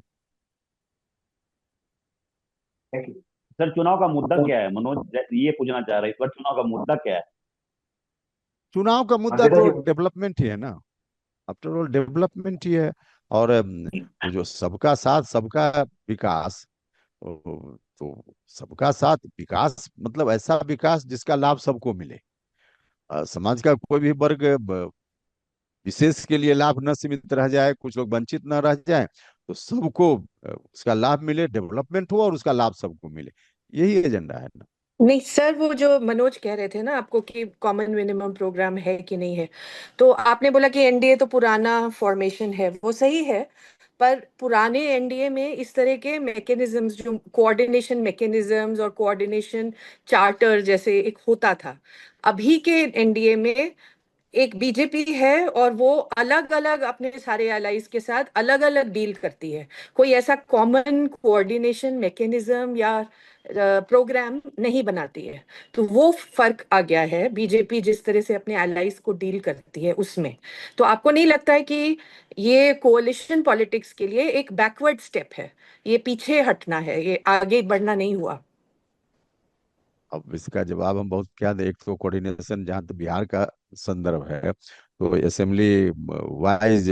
Thank you. सर, चुनाव का मुद्दा क्या है? मनोज ये पूछना चाह रहे हैं, इस बार चुनाव का मुद्दा क्या है? चुनाव का मुद्दा अंकिता तो जी, डेवलपमेंट ही है ना, आफ्टर ऑल डेवलपमेंट ही है। और वो जो सबका साथ सबका विकास, तो सबका साथ विकास मतलब ऐसा विकास जिसका लाभ सबको मिले। समाज का कोई भी वर्ग विशेष के लिए लाभ न सीमित रह जाए, कुछ लोग वंचित न रह जाए, तो सबको उसका लाभ मिले, डेवलपमेंट हो और उसका लाभ सबको मिले, यही एजेंडा है ना। नहीं सर, वो जो मनोज कह रहे थे ना आपको कि कॉमन मिनिमम प्रोग्राम है कि नहीं है, तो आपने बोला कि एनडीए तो पुराना फॉर्मेशन है, वो सही है। पर पुराने एनडीए में इस तरह के मैकेनिज्म्स, जो कोऑर्डिनेशन मैकेनिज्म्स और कोऑर्डिनेशन चार्टर जैसे एक होता था, अभी के एनडीए में एक बीजेपी है और वो अलग अलग अपने सारे एलाइज के साथ अलग अलग डील करती है। कोई ऐसा कॉमन कोऑर्डिनेशन मैकेनिज्म या प्रोग्राम नहीं बनाती है। तो वो फर्क आ गया है, बीजेपी जिस तरह से अपने एलाइज को डील करती है उसमें। तो आपको नहीं लगता है कि ये कोalition पॉलिटिक्स के लिए एक बैकवर्ड स्टेप है? ये पीछे हटना है, ये आगे बढ़ना नहीं हुआ। अब इसका जवाब हम बहुत क्या दें। एक तो कोऑर्डिनेशन, जहाँ तक बिहार का संदर्भ है, तो असेंबली वाइज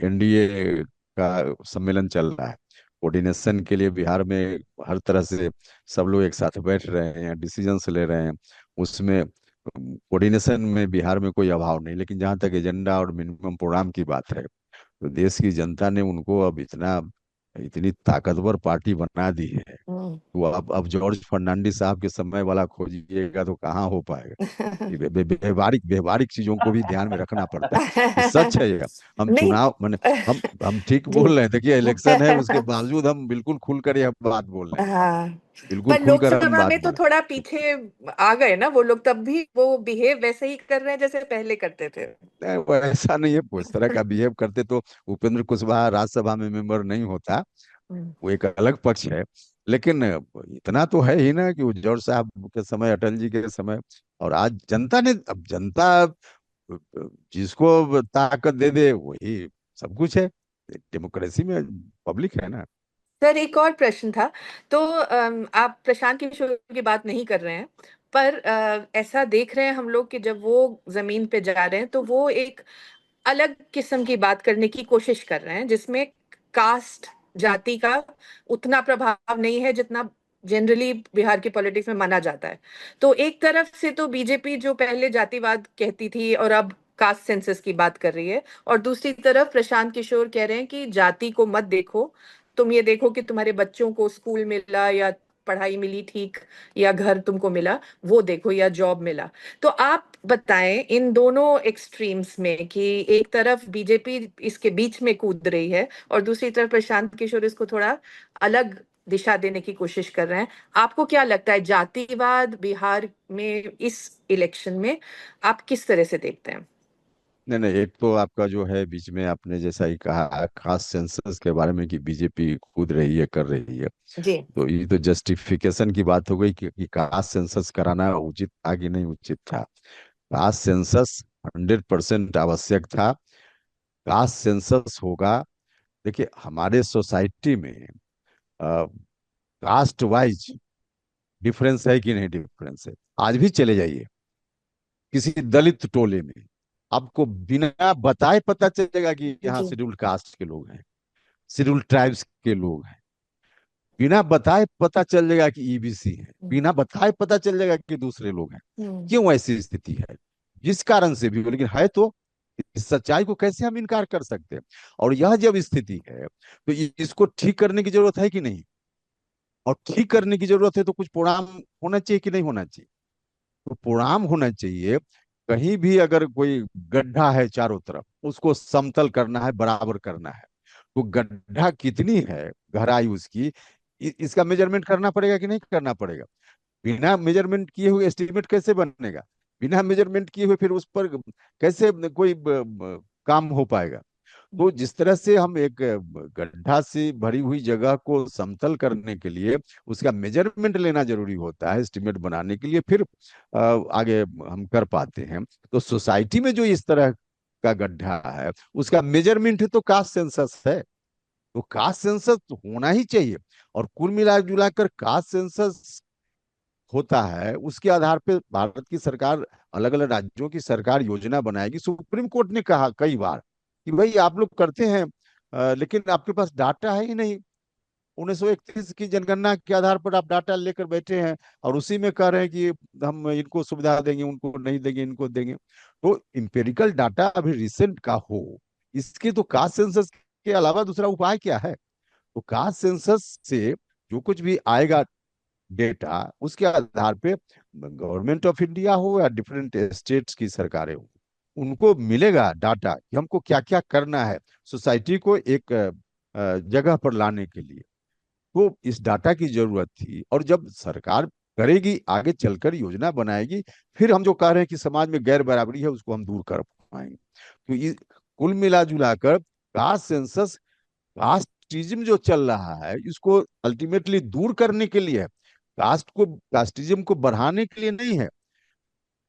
एनडीए का सम्मेलन चल रहा है। कोऑर्डिनेशन के लिए बिहार में हर तरह से सब लोग एक साथ बैठ रहे हैं, डिसीजंस ले रहे हैं। उसमें कोऑर्डिनेशन में बिहार में कोई अभाव नहीं। लेकिन जहाँ तक एजेंडा और मिनिमम प्रोग्राम की बात है, तो देश की जनता ने उनको अब इतनी ताकतवर पार्टी बना दी है। तो अब जॉर्ज फर्नांडिस साहब के समय वाला खोजिएगा तो कहाँ हो पाएगा। ये व्यवहारिक व्यवहारिक चीजों को भी ध्यान में रखना पड़ता है। ये सच है ये। हम नहीं। चुनाव मैंने हम ठीक जी। बोल रहे हैं। देखिए, इलेक्शन है, उसके बावजूद हम बिल्कुल खुलकर यह बात बोल रहे हैं, हाँ, बिल्कुल पर खुलकर हम लोकसभा बात में तो बोल थोड़ा रहे पीछे आ गए ना वो लोग, तब भी वो बिहेव वैसे ही कर रहे हैं जैसे पहले करते थे। हैं। वो ऐसा नहीं है, वो इस तरह का बिहेव करते तो उपेंद्र कुशवाहा राज्यसभा में मेंबर नहीं होता। हम्म। वो एक अलग पक्ष है। लेकिन इतना तो है ही ना कि वो जॉर्ज साहब के समय, अटल जी के समय, और आज जनता ने, अब जनता जिसको ताकत दे दे वही सब कुछ है। डेमोक्रेसी में पब्लिक है ना। सर, एक और प्रश्न था। तो आप प्रशांत किशोर की बात नहीं कर रहे हैं, पर ऐसा देख रहे हैं हम लोग कि जब वो जमीन पे जा रहे हैं तो वो एक अलग किस्म की बात करने की कोशिश कर रहे हैं, जिसमें कास्ट, जाति का उतना प्रभाव नहीं है जितना जनरली बिहार की पॉलिटिक्स में माना जाता है। तो एक तरफ से तो बीजेपी जो पहले जातिवाद कहती थी और अब कास्ट सेंसस की बात कर रही है, और दूसरी तरफ प्रशांत किशोर कह रहे हैं कि जाति को मत देखो, तुम ये देखो कि तुम्हारे बच्चों को स्कूल मिला या पढ़ाई मिली ठीक, या घर तुमको मिला वो देखो, या जॉब मिला। तो आप बताएं इन दोनों एक्सट्रीम्स में कि एक तरफ बीजेपी इसके बीच में कूद रही है और दूसरी तरफ प्रशांत किशोर इसको थोड़ा अलग दिशा देने की कोशिश कर रहे हैं। आपको क्या लगता है, जातिवाद बिहार में इस इलेक्शन में आप किस तरह से देखते हैं? नहीं नहीं, एक तो आपका जो है बीच में आपने जैसा ही कहा खास सेंसस के बारे में कि बीजेपी कूद रही है, कर रही है, जी। तो ये तो जस्टिफिकेशन की बात हो गई कि कास्ट सेंसस कराना उचित था कि नहीं उचित था। कास्ट सेंसस 100% आवश्यक था। कास्ट सेंसस होगा। देखिए हमारे सोसाइटी में कास्ट वाइज डिफरेंस है कि नहीं डिफरेंस है। आज भी चले जाइए किसी दलित टोले में, आपको बिना बताए पता चलेगा कि यहाँ जी। शेड्यूल्ड कास्ट के लोग हैं, शेड्यूल्ड ट्राइब्स के लोग हैं। बिना बताए पता चल जाएगा कि ईबीसी है, बिना बताए पता चल जाएगा कि दूसरे लोग हैं। क्यों ऐसी स्थिति है? जिस कारण से भी हो, लेकिन है तो। इस सच्चाई को कैसे हम इनकार कर सकते हैं? और यह जब स्थिति है तो इसको ठीक करने की जरूरत है कि नहीं? और ठीक करने की जरूरत है तो कुछ प्रोग्राम होना चाहिए कि नहीं होना चाहिए? तो प्रोग्राम होना चाहिए। कहीं भी अगर कोई गड्ढा है चारों तरफ, उसको समतल करना है, बराबर करना है। तो गड्ढा कितनी है, गहराई उसकी, इसका मेजरमेंट करना पड़ेगा कि नहीं करना पड़ेगा? बिना मेजरमेंट किए हुए एस्टिमेट कैसे बनेगा? बिना मेजरमेंट किए हुए फिर उस पर कैसे कोई काम हो पाएगा? तो जिस तरह से हम एक गड्ढा से भरी हुई जगह को समतल करने के लिए उसका मेजरमेंट लेना जरूरी होता है एस्टिमेट बनाने के लिए, फिर आगे हम कर पाते हैं। तो सोसाइटी में जो इस तरह का गड्ढा है उसका मेजरमेंट है तो कास्ट सेंसस है। तो कास्ट सेंसस होना ही चाहिए। और कुल मिला जुलाकर कास्ट सेंसस होता है, उसके आधार पे भारत की सरकार, अलग अलग राज्यों की सरकार योजना बनाएगी। सुप्रीम कोर्ट ने कहा कई बार कि भाई आप लोग करते हैं, लेकिन आपके पास डाटा है ही नहीं। 1931 की जनगणना के आधार पर आप डाटा लेकर बैठे हैं और उसी में कह रहे हैं कि हम इनको सुविधा देंगे, उनको नहीं देंगे, इनको देंगे। तो इंपेरिकल डाटा अभी रिसेंट का हो, इसके तो कास्ट सेंसस के अलावा दूसरा उपाय क्या है? तो कास्ट सेंसस से जो कुछ भी आएगा डेटा, उसके आधार पे गवर्नमेंट ऑफ इंडिया हो या डिफरेंट स्टेट्स की सरकारें हो, उनको मिलेगा डाटा कि हमको क्या क्या करना है सोसाइटी को एक जगह पर लाने के लिए। तो इस डाटा की जरूरत थी। और जब सरकार करेगी, आगे चलकर योजना बनाएगी, फिर हम जो कह रहे हैं कि समाज में गैर बराबरी है उसको हम दूर कर पाएंगे। तो कुल मिला जुला कर कास्ट सेंसस, कास्टिज्म जो चल रहा है इसको अल्टीमेटली दूर करने के लिए है, कास्टिज्म को बढ़ाने के लिए नहीं है।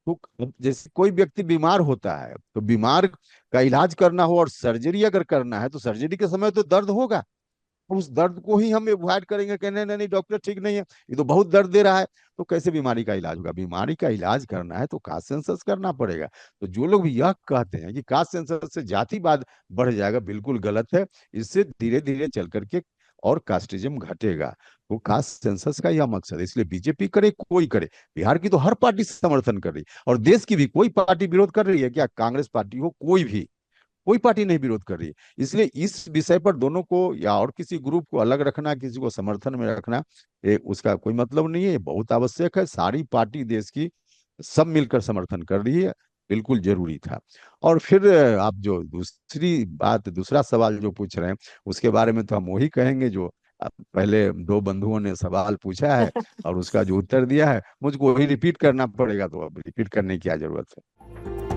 तो जैसे कोई व्यक्ति बीमार होता है तो बीमार का इलाज करना हो और सर्जरी अगर करना है तो सर्जरी के समय तो दर्द होगा। उस दर्द को ही हम अवॉइड करेंगे कि नहीं नहीं नहीं डॉक्टर ठीक नहीं है, ये तो बहुत दर्द दे रहा है। तो कैसे बीमारी का इलाज होगा? बीमारी का इलाज करना है तो कास्ट सेंसस करना पड़ेगा। तो जो लोग भी यह कहते हैं कि कास्ट सेंसस से जातिवाद बढ़ जाएगा, बिल्कुल गलत है। इससे धीरे धीरे चल करके और कास्टिज्म घटेगा। तो कास्ट सेंसस का यह मकसद है। इसलिए बीजेपी करे कोई करे, बिहार की तो हर पार्टी समर्थन कर रही है और देश की भी कोई पार्टी विरोध कर रही है क्या? कांग्रेस पार्टी हो, कोई भी, कोई पार्टी नहीं विरोध कर रही है। इसलिए इस विषय पर दोनों को या और किसी ग्रुप को अलग रखना, किसी को समर्थन में रखना, उसका कोई मतलब नहीं है। ये बहुत आवश्यक है। सारी पार्टी देश की सब मिलकर समर्थन कर रही है, बिल्कुल जरूरी था। और फिर आप जो दूसरी बात, दूसरा सवाल जो पूछ रहे हैं उसके बारे में तो हम वही कहेंगे जो पहले दो बंधुओं ने सवाल पूछा है और उसका जो उत्तर दिया है मुझको वही रिपीट करना पड़ेगा। तो अब रिपीट करने की क्या जरूरत है?